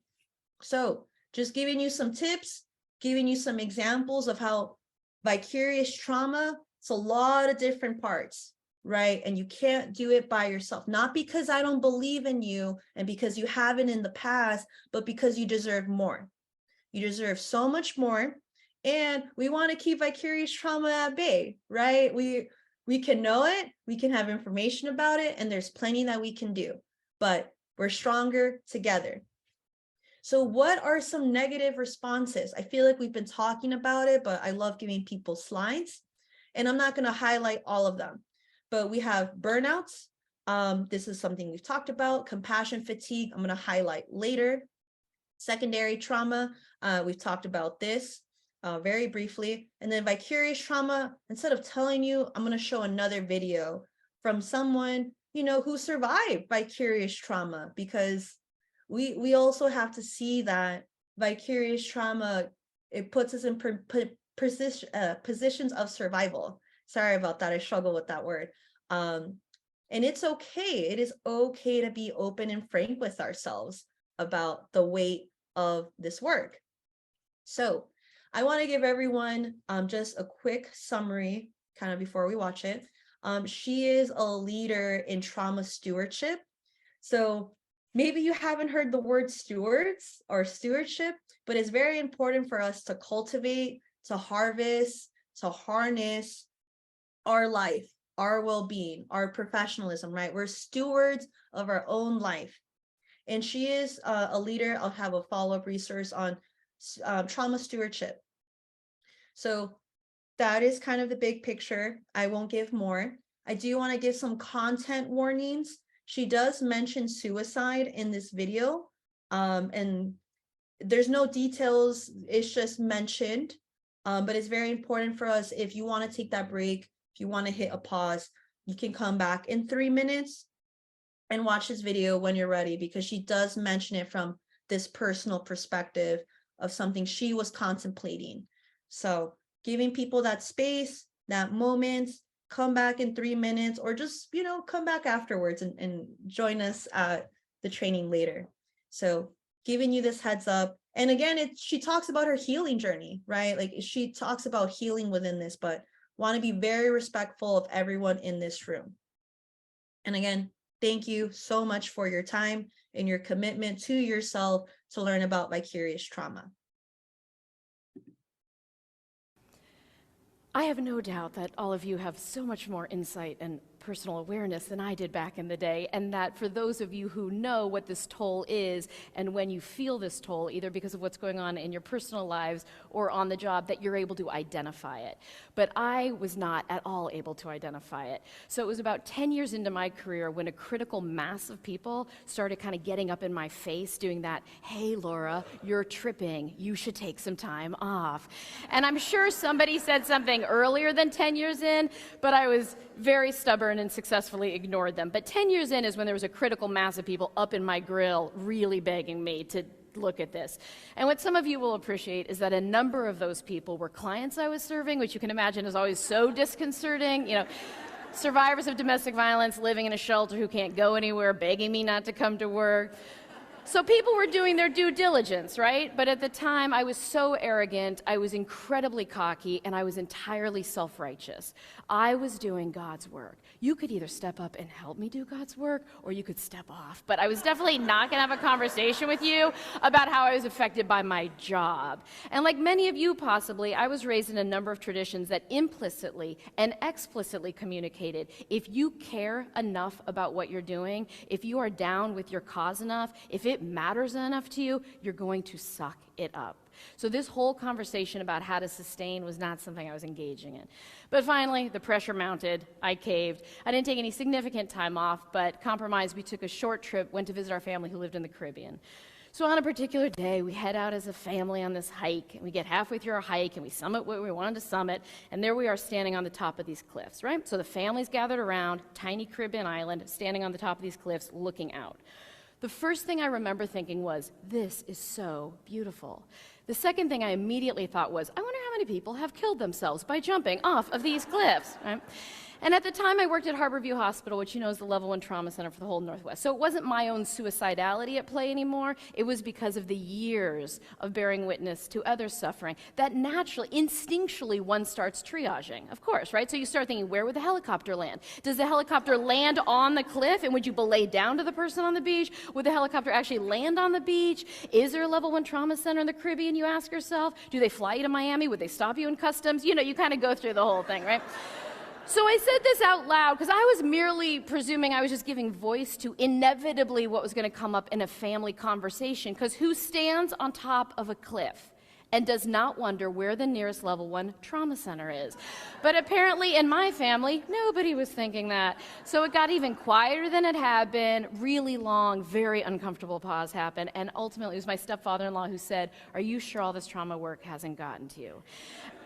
So just giving you some tips, giving you some examples of how vicarious trauma, it's a lot of different parts, right? And you can't do it by yourself, not because I don't believe in you and because you haven't in the past, but because you deserve more. You deserve so much more. And we want to keep vicarious trauma at bay, right? We can know it, we can have information about it, and there's plenty that we can do, but we're stronger together. So what are some negative responses? I feel like we've been talking about it, but I love giving people slides, and I'm not going to highlight all of them, but we have burnouts. This is something we've talked about. Compassion fatigue, I'm going to highlight later. Secondary trauma, we've talked about this very briefly. And then vicarious trauma, instead of telling you, I'm going to show another video from someone, you know, who survived vicarious trauma, because we also have to see that vicarious trauma, it puts us in positions of survival. Sorry about that. I struggle with that word. And it's okay. It is okay to be open and frank with ourselves about the weight of this work. So I want to give everyone just a quick summary kind of before we watch it. She is a leader in trauma stewardship. So maybe you haven't heard the word stewards or stewardship, but it's very important for us to cultivate, to harvest, to harness our life, our well-being, our professionalism, right? We're stewards of our own life. And she is a leader. I'll have a follow-up resource on trauma stewardship. So that is kind of the big picture. I won't give more. I do want to give some content warnings. She does mention suicide in this video, and there's no details. It's just mentioned, but it's very important for us. If you want to take that break, if you want to hit a pause, you can come back in 3 minutes and watch this video when you're ready, because she does mention it from this personal perspective of something she was contemplating. So giving people that space, that moment, come back in 3 minutes, or just, you know, come back afterwards and join us at the training later. So giving you this heads up. And again, she talks about her healing journey, right? Like she talks about healing within this, but want to be very respectful of everyone in this room. And again, thank you so much for your time and your commitment to yourself to learn about vicarious trauma. I have no doubt that all of you have so much more insight and personal awareness than I did back in the day, and that for those of you who know what this toll is, and when you feel this toll, either because of what's going on in your personal lives or on the job, that you're able to identify it. But I was not at all able to identify it. So it was about 10 years into my career when a critical mass of people started kind of getting up in my face doing that, "Hey Laura, you're tripping, you should take some time off." And I'm sure somebody said something earlier than 10 years in, but I was very stubborn and successfully ignored them. But 10 years in is when there was a critical mass of people up in my grill really begging me to look at this. And what some of you will appreciate is that a number of those people were clients I was serving, which you can imagine is always so disconcerting. You know, survivors of domestic violence living in a shelter who can't go anywhere, begging me not to come to work. So people were doing their due diligence, right? But at the time, I was so arrogant, I was incredibly cocky, and I was entirely self-righteous. I was doing God's work. You could either step up and help me do God's work, or you could step off. But I was definitely not going to have a conversation with you about how I was affected by my job. And like many of you possibly, I was raised in a number of traditions that implicitly and explicitly communicated, if you care enough about what you're doing, if you are down with your cause enough, if it matters enough to you, you're going to suck it up. So this whole conversation about how to sustain was not something I was engaging in. But finally, the pressure mounted. I caved. I didn't take any significant time off, but compromised. We took a short trip, went to visit our family who lived in the Caribbean. So on a particular day, we head out as a family on this hike, and we get halfway through our hike, and we summit what we wanted to summit, and there we are standing on the top of these cliffs, right? So the family's gathered around, tiny Caribbean island, standing on the top of these cliffs, looking out. The first thing I remember thinking was, this is so beautiful. The second thing I immediately thought was, I wonder how many people have killed themselves by jumping off of these cliffs, right? And at the time, I worked at Harborview Hospital, which you know is the level 1 trauma center for the whole Northwest. So it wasn't my own suicidality at play anymore. It was because of the years of bearing witness to others suffering that naturally, instinctually, one starts triaging, of course, right? So you start thinking, where would the helicopter land? Does the helicopter land on the cliff, and would you belay down to the person on the beach? Would the helicopter actually land on the beach? Is there a level 1 trauma center in the Caribbean, you ask yourself? Do they fly you to Miami? Would they stop you in customs? You know, you kind of go through the whole thing, right? So I said this out loud because I was merely presuming I was just giving voice to inevitably what was going to come up in a family conversation, because who stands on top of a cliff and does not wonder where the nearest level 1 trauma center is? But apparently in my family, nobody was thinking that. So it got even quieter than it had been. Really long, very uncomfortable pause happened. And ultimately, it was my stepfather-in-law who said, "Are you sure all this trauma work hasn't gotten to you?"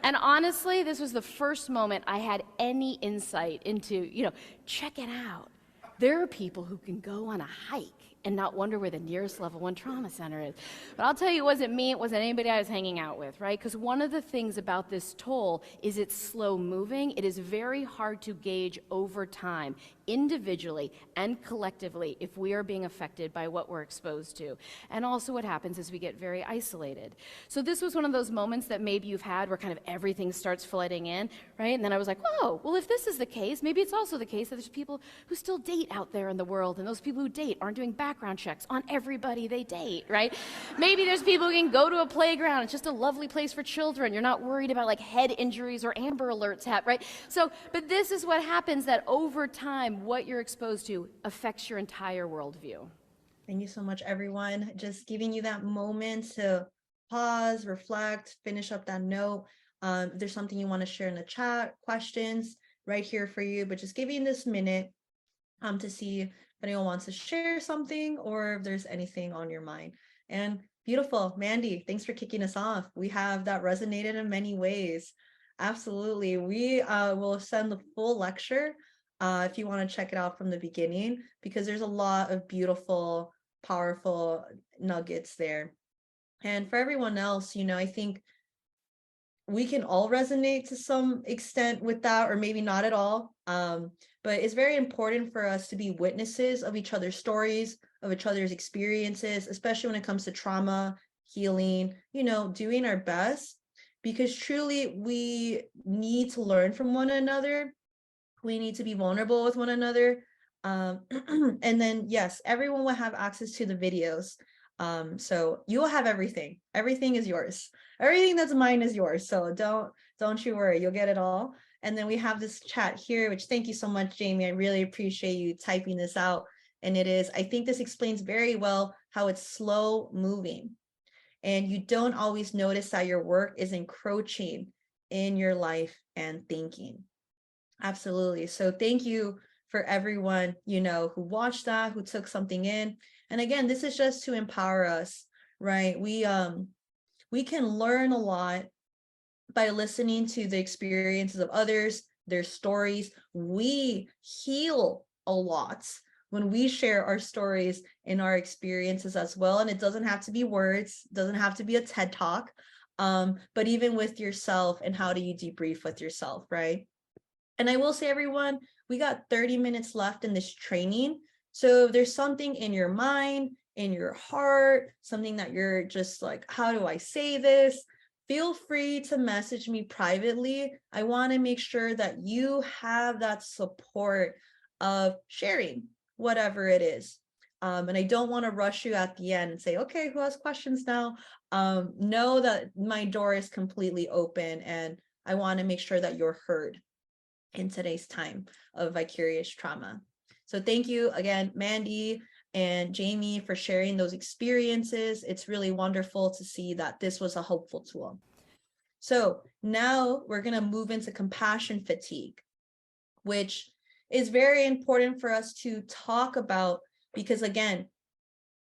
And honestly, this was the first moment I had any insight into, check it out. There are people who can go on a hike and not wonder where the nearest level 1 trauma center is. But I'll tell you, it wasn't me, it wasn't anybody I was hanging out with, right? Because one of the things about this toll is it's slow moving. It is very hard to gauge over time, individually and collectively, if we are being affected by what we're exposed to. And also what happens is we get very isolated. So this was one of those moments that maybe you've had where kind of everything starts flooding in, right? And then I was like, whoa, well, if this is the case, maybe it's also the case that there's people who still date out there in the world, and those people who date aren't doing background checks on everybody they date, right? Maybe there's people who can go to a playground. It's just a lovely place for children. You're not worried about like head injuries or Amber Alerts, right? So, but this is what happens, that over time, what you're exposed to affects your entire worldview. Thank you so much, everyone. Just giving you that moment to pause, reflect, finish up that note. If there's something you want to share in the chat, questions, right here for you, but just giving this minute to see if anyone wants to share something or if there's anything on your mind. And beautiful, Mandy, thanks for kicking us off. We have that resonated in many ways. Absolutely. We will send the full lecture if you want to check it out from the beginning, because there's a lot of beautiful, powerful nuggets there. And for everyone else, I think we can all resonate to some extent with that, or maybe not at all. But it's very important for us to be witnesses of each other's stories, of each other's experiences, especially when it comes to trauma, healing, doing our best, because truly we need to learn from one another. We need to be vulnerable with one another. And then, yes, everyone will have access to the videos. So you will have everything. Everything is yours. Everything that's mine is yours. So don't you worry, you'll get it all. And then we have this chat here, which thank you so much, Jamie. I really appreciate you typing this out. And I think this explains very well how it's slow moving. And you don't always notice that your work is encroaching in your life and thinking. Absolutely. So thank you for everyone, who watched that, who took something in. And again, this is just to empower us, right? We can learn a lot by listening to the experiences of others, their stories. We heal a lot when we share our stories and our experiences as well. And it doesn't have to be words, doesn't have to be a TED Talk, but even with yourself, and how do you debrief with yourself, right? And I will say, everyone, we got 30 minutes left in this training. So if there's something in your mind, in your heart, something that you're just like, how do I say this? Feel free to message me privately. I want to make sure that you have that support of sharing whatever it is. And I don't want to rush you at the end and say, okay, who has questions now? Know that my door is completely open, and I want to make sure that you're heard in today's time of vicarious trauma. So thank you again, Mandy and Jamie, for sharing those experiences. It's really wonderful to see that this was a helpful tool. So now we're going to move into compassion fatigue, which is very important for us to talk about, because again,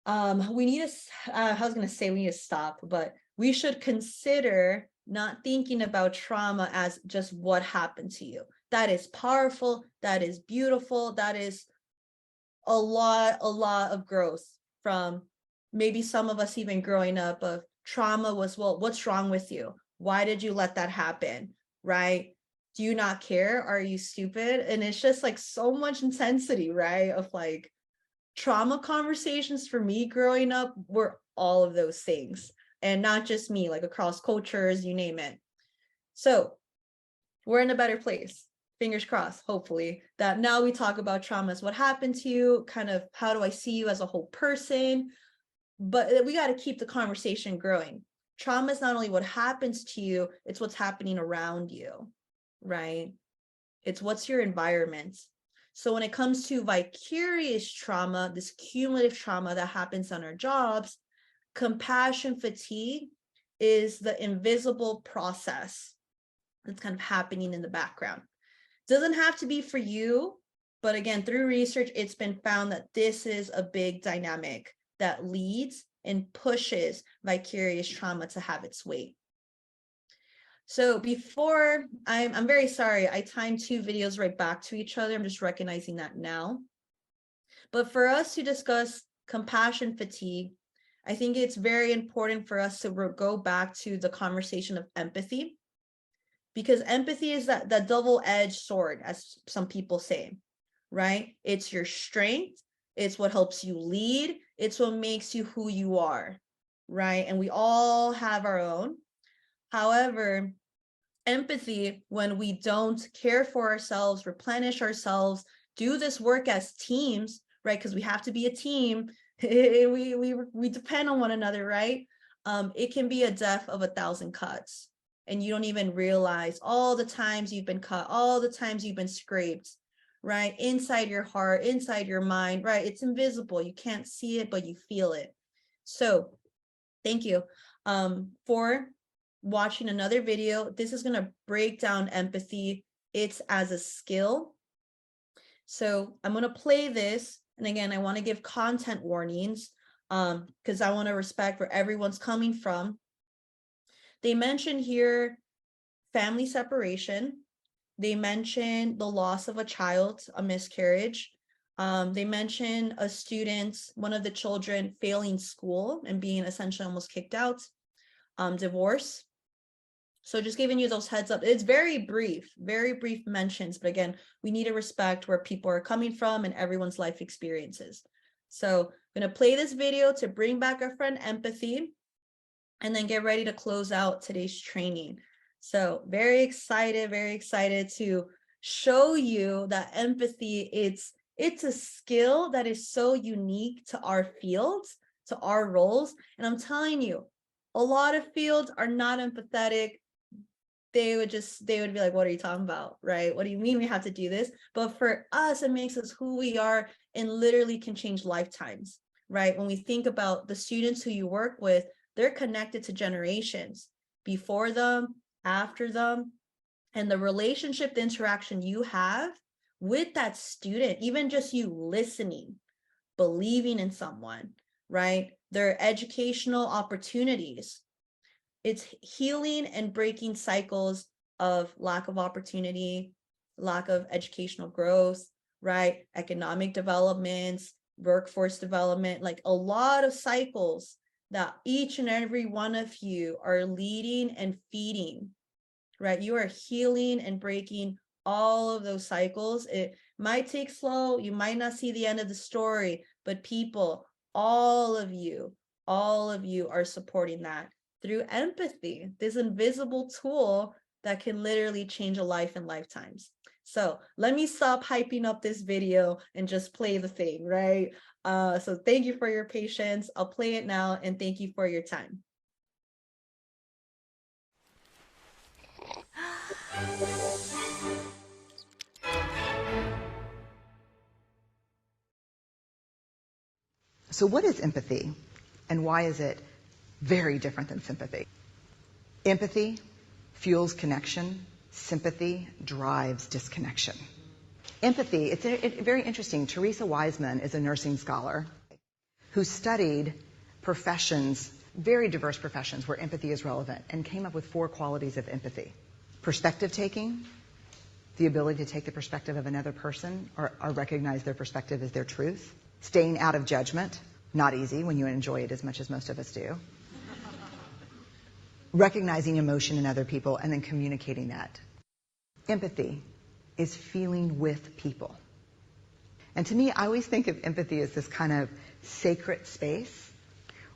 we need to, I was going to say we need to stop, but we should consider not thinking about trauma as just what happened to you. That is powerful. That is beautiful. That is a lot of growth from maybe some of us even growing up of Trauma was, well, what's wrong with you? Why did you let that happen? Right? Do you not care? Are you stupid? And it's just like so much intensity, right? Of like trauma conversations for me growing up were all of those things. And not just me, like across cultures, you name it. So we're in a better place. Fingers crossed, hopefully, that now we talk about trauma as what happened to you, kind of how do I see you as a whole person? But we got to keep the conversation growing. Trauma is not only what happens to you, it's what's happening around you, right? It's what's your environment. So when it comes to vicarious trauma, this cumulative trauma that happens on our jobs, compassion fatigue is the invisible process that's kind of happening in the background. Doesn't have to be for you, but again, through research, it's been found that this is a big dynamic that leads and pushes vicarious trauma to have its weight. So before, I'm very sorry, I timed 2 videos right back to each other. I'm just recognizing that now. But for us to discuss compassion fatigue, I think it's very important for us to go back to the conversation of empathy, because empathy is that double-edged sword, as some people say, right? It's your strength. It's what helps you lead. It's what makes you who you are, right? And we all have our own. However, empathy, when we don't care for ourselves, replenish ourselves, do this work as teams, right? Because we have to be a team. we depend on one another, right? It can be a death of 1,000 cuts. And you don't even realize all the times you've been cut, all the times you've been scraped, right? Inside your heart, inside your mind, right? It's invisible. You can't see it, but you feel it. So thank you for watching another video. This is going to break down empathy. It's as a skill. So I'm going to play this. And again, I want to give content warnings because I want to respect where everyone's coming from. They mention here family separation. They mention the loss of a child, a miscarriage. They mention a student, one of the children failing school and being essentially almost kicked out, divorce. So just giving you those heads up. It's very brief mentions, but again, we need to respect where people are coming from and everyone's life experiences. So I'm going to play this video to bring back our friend empathy and then get ready to close out today's training. So very excited to show you that empathy, it's a skill that is so unique to our fields, to our roles. And I'm telling you, a lot of fields are not empathetic. They would be like, what are you talking about, right? What do you mean we have to do this? But for us, it makes us who we are and literally can change lifetimes, right? When we think about the students who you work with, they're connected to generations before them, after them, and the relationship, the interaction you have with that student, even just you listening, believing in someone, right? Their educational opportunities. It's healing and breaking cycles of lack of opportunity, lack of educational growth, right? Economic developments, workforce development, like a lot of cycles that each and every one of you are leading and feeding, right? You are healing and breaking all of those cycles. It might take slow. You might not see the end of the story, but people, all of you are supporting that through empathy, this invisible tool that can literally change a life in lifetimes. So let me stop hyping up this video and just play the thing, right? So thank you for your patience. I'll play it now, and thank you for your time. So what is empathy, and why is it very different than sympathy? Empathy fuels connection. Sympathy drives disconnection. Empathy, it's very interesting. Teresa Wiseman is a nursing scholar who studied professions, very diverse professions where empathy is relevant, and came up with 4 qualities of empathy. Perspective taking, the ability to take the perspective of another person or recognize their perspective as their truth. Staying out of judgment, not easy when you enjoy it as much as most of us do. recognizing emotion in other people and then communicating that. Empathy is feeling with people. And to me, I always think of empathy as this kind of sacred space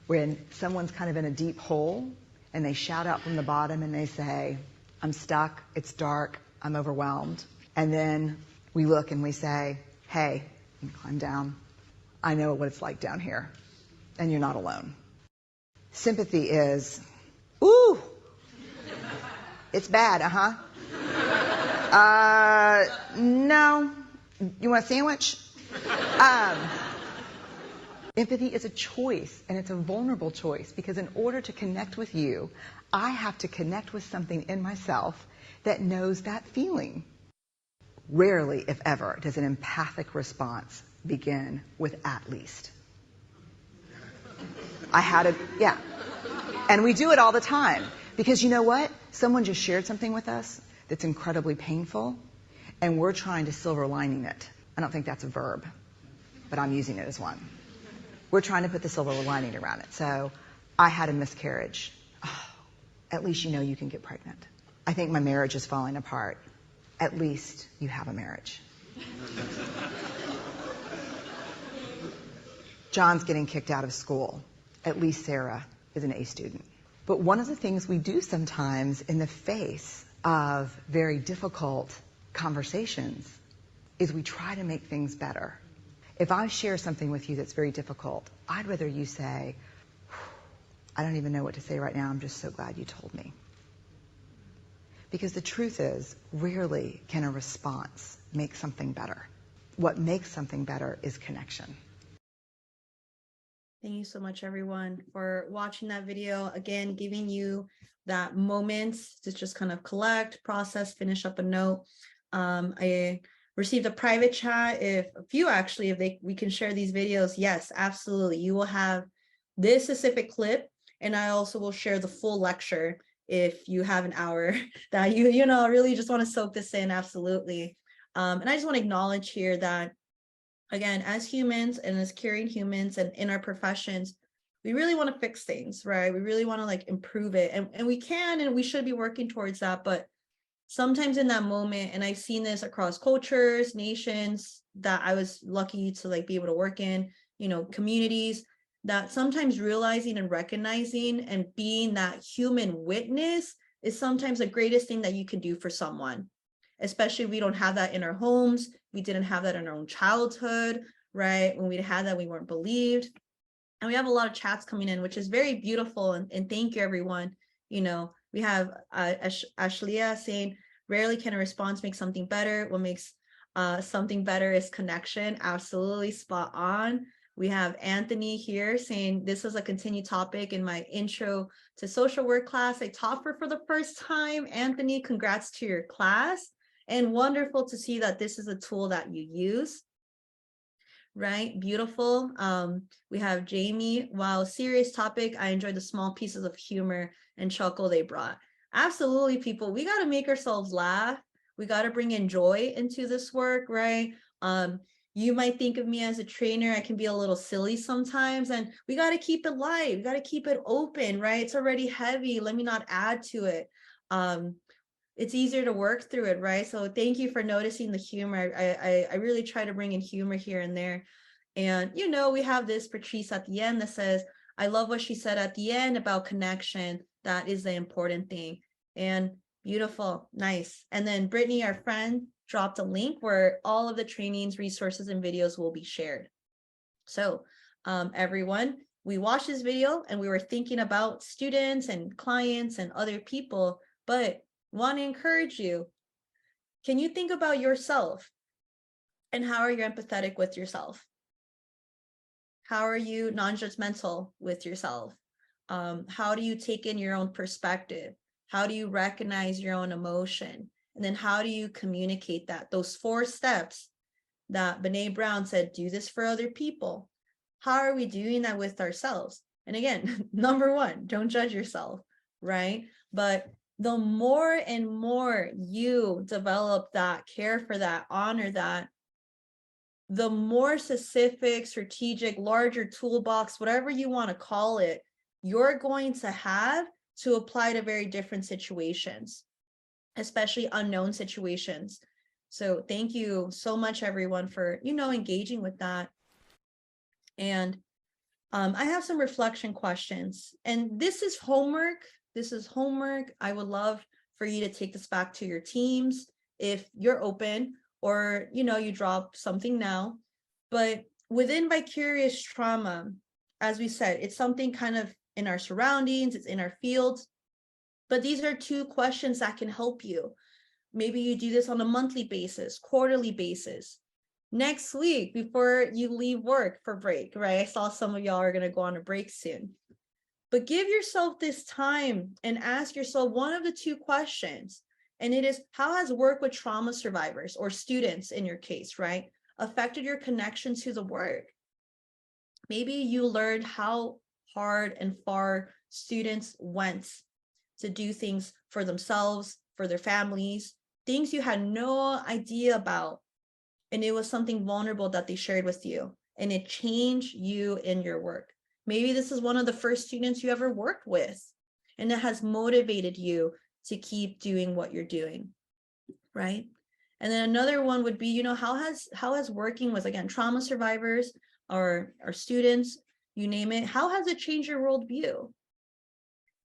when someone's kind of in a deep hole and they shout out from the bottom and they say, I'm stuck, it's dark, I'm overwhelmed. And then we look and we say, hey, you can climb down. I know what it's like down here, and you're not alone. Sympathy is, ooh, it's bad, no, you want a sandwich? Empathy is a choice, and it's a vulnerable choice, because in order to connect with you, I have to connect with something in myself that knows that feeling. Rarely, if ever, does an empathic response begin with at least. Yeah. And we do it all the time. Because you know what? Someone just shared something with us that's incredibly painful, and we're trying to silver lining it. I don't think that's a verb, but I'm using it as one. We're trying to put the silver lining around it. So, I had a miscarriage. Oh, at least you know you can get pregnant. I think my marriage is falling apart. At least you have a marriage. John's getting kicked out of school. At least Sarah is an A student. But one of the things we do sometimes in the face of very difficult conversations is we try to make things better. If I share something with you that's very difficult, I'd rather you say, I don't even know what to say right now, I'm just so glad you told me. Because the truth is, rarely can a response make something better. What makes something better is connection. Thank you so much, everyone, for watching that video. Again, giving you that moment to just kind of collect, process, finish up a note. I received a private chat. If we can share these videos, yes, absolutely. You will have this specific clip, and I also will share the full lecture if you have an hour that you really just want to soak this in. Absolutely. And I just want to acknowledge here that, again, as humans and as caring humans and in our professions, we really want to fix things, right? We really want to improve it, and we can, and we should be working towards that. But sometimes in that moment, and I've seen this across cultures, nations that I was lucky to be able to work in, communities, that sometimes realizing and recognizing and being that human witness is sometimes the greatest thing that you can do for someone. Especially if we don't have that in our homes, we didn't have that in our own childhood, right? When we had that, we weren't believed. And we have a lot of chats coming in, which is very beautiful. And thank you, everyone. We have Ashlia saying, rarely can a response make something better. What makes something better is connection. Absolutely spot on. We have Anthony here saying, this is a continued topic in my intro to social work class. I taught for the first time. Anthony, congrats to your class. And wonderful to see that this is a tool that you use. Right? Beautiful. We have Jamie. While serious topic, I enjoyed the small pieces of humor and chuckle they brought. Absolutely, people. We got to make ourselves laugh. We got to bring in joy into this work, right? You might think of me as a trainer. I can be a little silly sometimes, and we got to keep it light. We got to keep it open, right? It's already heavy. Let me not add to it. It's easier to work through it, right? So thank you for noticing the humor. I really try to bring in humor here and there. And, we have this Patrice at the end that says, I love what she said at the end about connection. That is the important thing. And beautiful, nice. And then Brittany, our friend, dropped a link where all of the trainings, resources, and videos will be shared. So everyone, we watched this video and we were thinking about students and clients and other people, but want to encourage you. Can you think about yourself? And how are you empathetic with yourself? How are you non-judgmental with yourself? How do you take in your own perspective? How do you recognize your own emotion? And then how do you communicate that? Those 4 steps that Brené Brown said, do this for other people. How are we doing that with ourselves? And again, number 1, don't judge yourself, right? But the more and more you develop that, care for that, honor that, the more specific, strategic, larger toolbox, whatever you want to call it, you're going to have to apply to very different situations, especially unknown situations. So thank you so much, everyone, for, engaging with that. And I have some reflection questions, and this is homework. I would love for you to take this back to your teams if you're open, or, you drop something now. But within vicarious trauma, as we said, it's something kind of in our surroundings, it's in our fields. But these are 2 questions that can help you. Maybe you do this on a monthly basis, quarterly basis. Next week, before you leave work for break, right? I saw some of y'all are going to go on a break soon. But give yourself this time and ask yourself one of the 2 questions. And it is, how has work with trauma survivors, or students in your case, right, affected your connection to the work? Maybe you learned how hard and far students went to do things for themselves, for their families, things you had no idea about. And it was something vulnerable that they shared with you, and it changed you in your work. Maybe this is one of the first students you ever worked with, and it has motivated you to keep doing what you're doing, right? And then another one would be, how has working with, again, trauma survivors or students, you name it, how has it changed your worldview?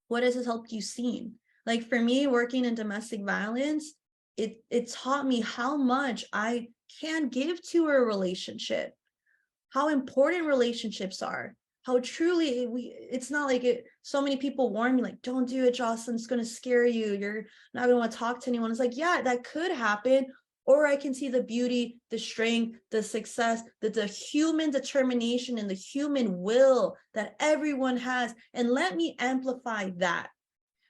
What has it helped you see? Like for me, working in domestic violence, it taught me how much I can give to a relationship, how important relationships are, how truly it's not like it. So many people warn me, like, don't do it, Jocelyn, it's going to scare you. You're not going to want to talk to anyone. It's like, yeah, that could happen. Or I can see the beauty, the strength, the success, the human determination and the human will that everyone has. And let me amplify that.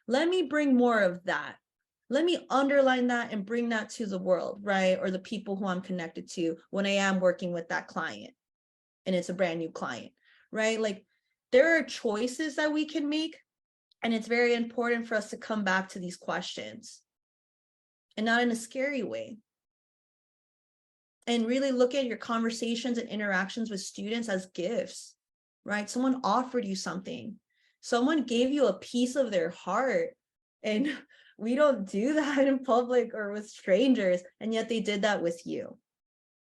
Let me bring more of that. Let me underline that and bring that to the world, right? Or the people who I'm connected to when I am working with that client and it's a brand new client, right? Like there are choices that we can make, and it's very important for us to come back to these questions, and not in a scary way. And really look at your conversations and interactions with students as gifts, right? Someone offered you something. Someone gave you a piece of their heart, and we don't do that in public or with strangers, and yet they did that with you,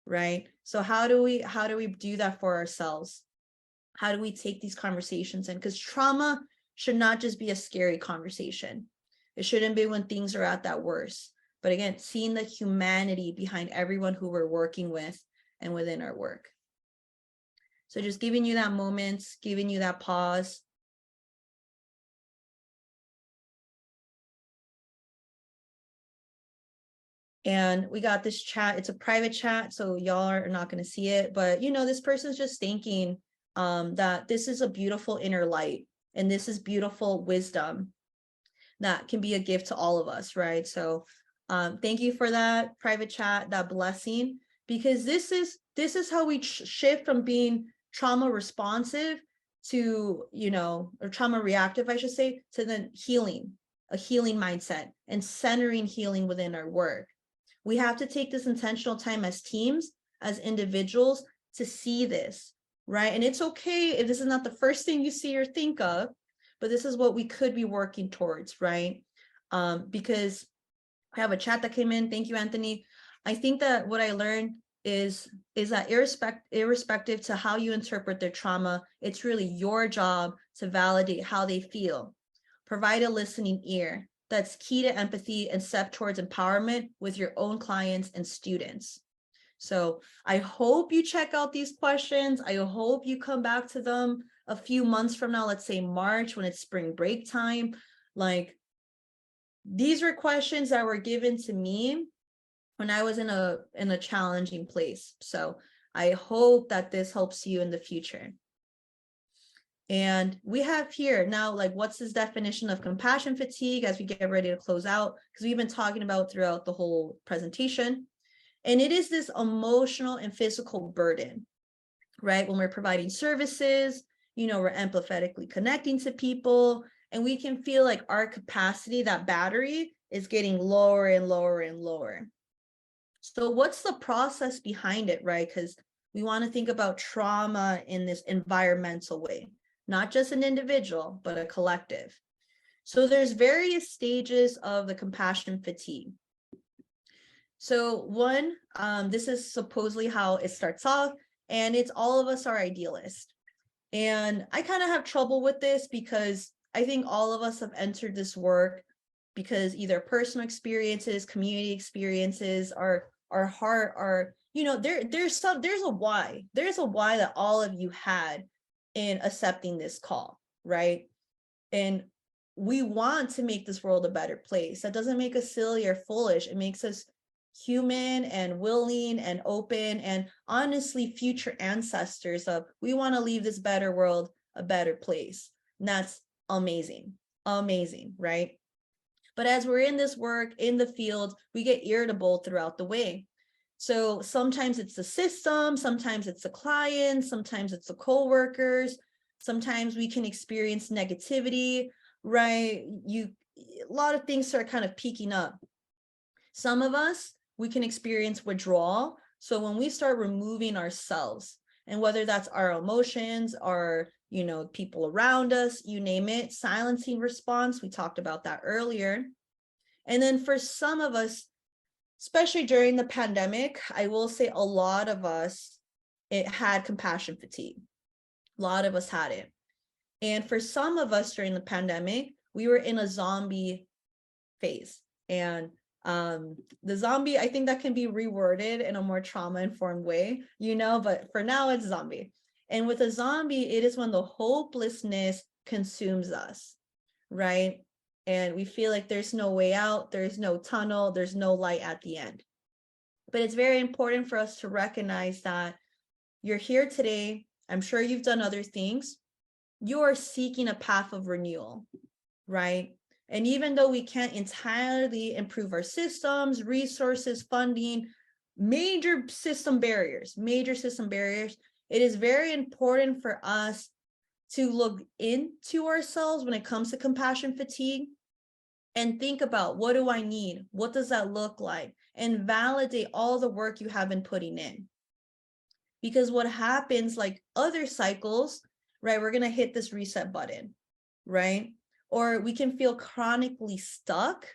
right? So how do we do that for ourselves? How do we take these conversations in? Because trauma should not just be a scary conversation. It shouldn't be when things are at that worst. But again, seeing the humanity behind everyone who we're working with and within our work. So just giving you that moment, giving you that pause. And we got this chat. It's a private chat, so y'all are not going to see it. But, this person's just thinking that this is a beautiful inner light, and this is beautiful wisdom that can be a gift to all of us, right? So thank you for that private chat, that blessing, because this is how we shift from being trauma responsive to, or trauma reactive, I should say, to then healing, a healing mindset, and centering healing within our work. We have to take this intentional time as teams, as individuals, to see this, right? And it's okay if this is not the first thing you see or think of, but this is what we could be working towards, right? Because I have a chat that came in. Thank you, Anthony. I think that what I learned is that irrespective to how you interpret their trauma, it's really your job to validate how they feel. Provide a listening ear. That's key to empathy and step towards empowerment with your own clients and students. So I hope you check out these questions. I hope you come back to them a few months from now, let's say March, when it's spring break time. Like, these were questions that were given to me when I was in a challenging place. So I hope that this helps you in the future. And we have here now, like, what's this definition of compassion fatigue as we get ready to close out? Because we've been talking about throughout the whole presentation. And it is this emotional and physical burden, right? When we're providing services, we're empathetically connecting to people, and we can feel like our capacity, that battery, is getting lower and lower and lower. So what's the process behind it, right? Because we want to think about trauma in this environmental way, not just an individual, but a collective. So there's various stages of the compassion fatigue. So one, this is supposedly how it starts off, and it's all of us are idealists. And I kind of have trouble with this because I think all of us have entered this work because either personal experiences, community experiences, our heart, there's a why. There's a why that all of you had in accepting this call, right? And we want to make this world a better place. That doesn't make us silly or foolish. It makes us human and willing and open, and honestly future ancestors of, we want to leave this better world a better place. And that's amazing, right? But as we're in this work in the field, we get irritable throughout the way. So sometimes it's the system, sometimes it's the clients, sometimes it's the co-workers, sometimes we can experience negativity, right? A lot of things start kind of peaking up. Some of us, we can experience withdrawal. So when we start removing ourselves, and whether that's our emotions, our, people around us, you name it, silencing response, we talked about that earlier. And then for some of us, especially during the pandemic, I will say a lot of us, it had compassion fatigue. A lot of us had it. And for some of us during the pandemic, we were in a zombie phase. And the zombie, I think that can be reworded in a more trauma-informed way, but for now it's zombie. And with a zombie, it is when the hopelessness consumes us, right? And we feel like there's no way out, there's no tunnel, there's no light at the end. But it's very important for us to recognize that you're here today. I'm sure you've done other things. You are seeking a path of renewal, right? And even though we can't entirely improve our systems, resources, funding, major system barriers, it is very important for us to look into ourselves when it comes to compassion fatigue and think about, what do I need? What does that look like? And validate all the work you have been putting in. Because what happens, like other cycles, right? We're going to hit this reset button, right? Or we can feel chronically stuck,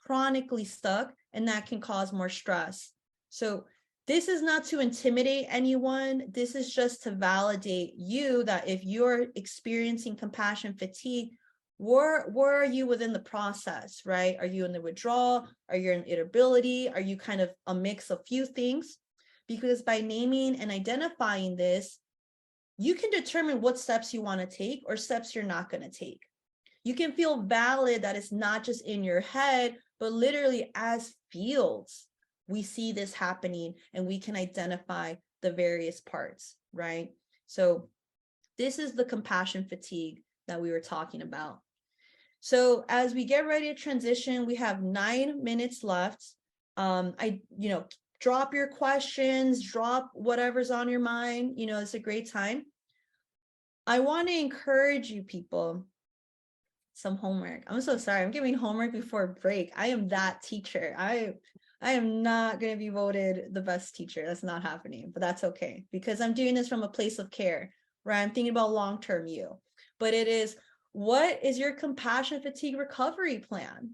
and that can cause more stress. So this is not to intimidate anyone. This is just to validate you that if you're experiencing compassion fatigue, where are you within the process, right? Are you in the withdrawal? Are you in irritability? Are you kind of a mix of few things? Because by naming and identifying this, you can determine what steps you want to take or steps you're not going to take. You can feel valid that it's not just in your head, but literally as fields, we see this happening and we can identify the various parts, right? So this is the compassion fatigue that we were talking about. So as we get ready to transition, we have 9 minutes left. Drop your questions, drop whatever's on your mind. It's a great time. I want to encourage you people. Some homework. I'm so sorry. I'm giving homework before break. I am that teacher. I am not going to be voted the best teacher. That's not happening, but that's okay because I'm doing this from a place of care, right? I'm thinking about long-term you. But it is, what is your compassion fatigue recovery plan,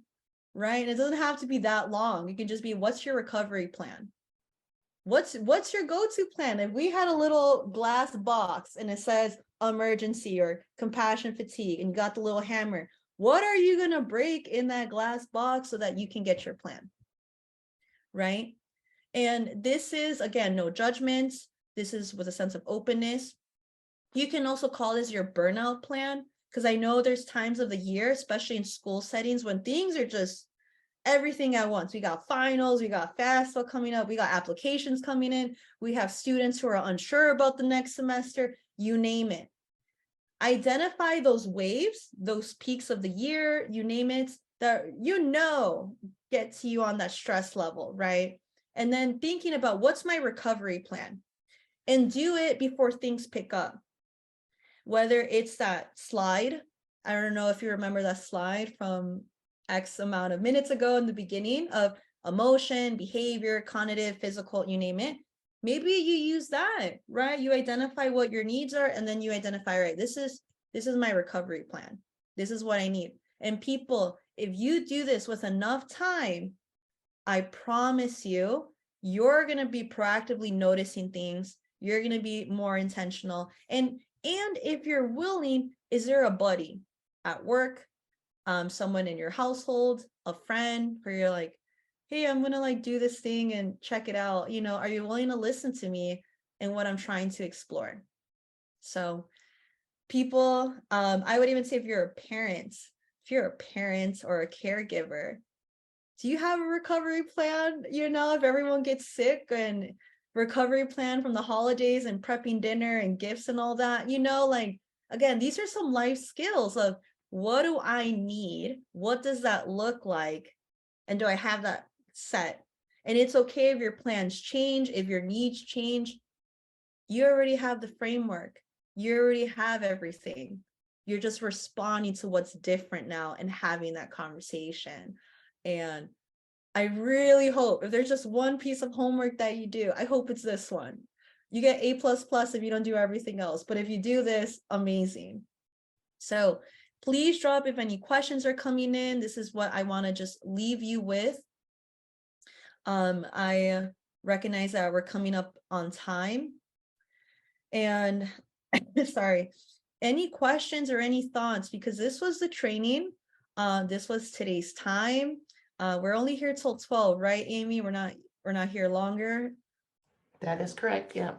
right? And it doesn't have to be that long. It can just be, what's your recovery plan? What's your go-to plan? If we had a little glass box and it says emergency or compassion fatigue and you got the little hammer, what are you going to break in that glass box so that you can get your plan, right? And this is, again, no judgments. This is with a sense of openness. You can also call this your burnout plan, because I know there's times of the year, especially in school settings, when things are just everything at once. We got finals, we got FAFSA coming up, we got applications coming in, we have students who are unsure about the next semester, you name it. Identify those waves, those peaks of the year, you name it, that get to you on that stress level, right? And then thinking about, what's my recovery plan? And do it before things pick up. Whether it's that slide, I don't know if you remember that slide from X amount of minutes ago in the beginning of emotion, behavior, cognitive, physical, you name it. Maybe you use that, right? You identify what your needs are, and then you identify, right, this is my recovery plan. This is what I need. And people, if you do this with enough time, I promise you, you're going to be proactively noticing things. You're going to be more intentional. And if you're willing, is there a buddy at work, someone in your household, a friend where you're like, hey, I'm going to like do this thing and check it out. You know, are you willing to listen to me and what I'm trying to explore? So people, I would even say if you're a parent or a caregiver, do you have a recovery plan? You know, if everyone gets sick, and recovery plan from the holidays and prepping dinner and gifts and all that, you know, like, again, these are some life skills of what do I need? What does that look like? And do I have that set? And it's okay if your plans change, if your needs change. You already have the framework. You already have everything. You're just responding to what's different now and having that conversation. And I really hope if there's just one piece of homework that you do, I hope it's this one. You get A++ if you don't do everything else, but if you do this, amazing. So please drop if any questions are coming in. This is what I want to just leave you with. I recognize that we're coming up on time. And sorry, any questions or any thoughts, because this was the training. This was today's time. We're only here till 12, right, Amy? We're not here longer. That is correct. Yeah.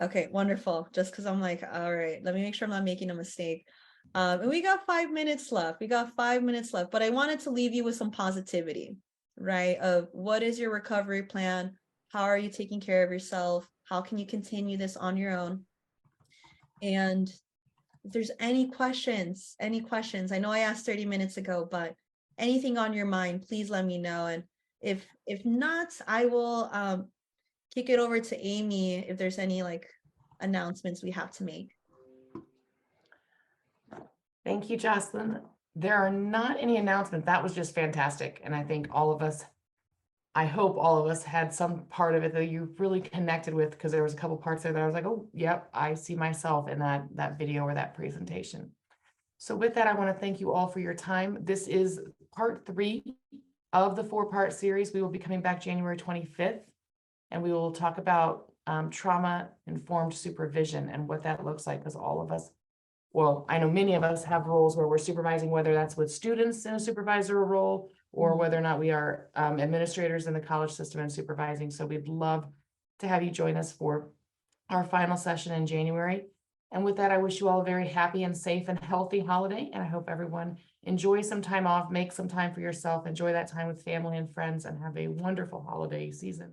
Okay, wonderful. Just because I'm like, all right, let me make sure I'm not making a mistake. And we got 5 minutes left. But I wanted to leave you with some positivity, right? Of what is your recovery plan? How are you taking care of yourself? How can you continue this on your own? And if there's any questions, I know I asked 30 minutes ago, but anything on your mind, please let me know. And if not, I will kick it over to Amy if there's any like announcements we have to make. Thank you, Jocelyn. There are not any announcements. That was just fantastic. And I think I hope all of us had some part of it that you really connected with, because there was a couple parts there that I was like, oh, yep, I see myself in that video or that presentation. So with that, I want to thank you all for your time. This is part 3 of the 4-part series. We will be coming back January 25th, and we will talk about trauma-informed supervision and what that looks like, because all of us, well, I know many of us have roles where we're supervising, whether that's with students in a supervisor role or whether or not we are administrators in the college system and supervising. So we'd love to have you join us for our final session in January. And with that, I wish you all a very happy and safe and healthy holiday. And I hope everyone enjoys some time off, make some time for yourself, enjoy that time with family and friends, and have a wonderful holiday season.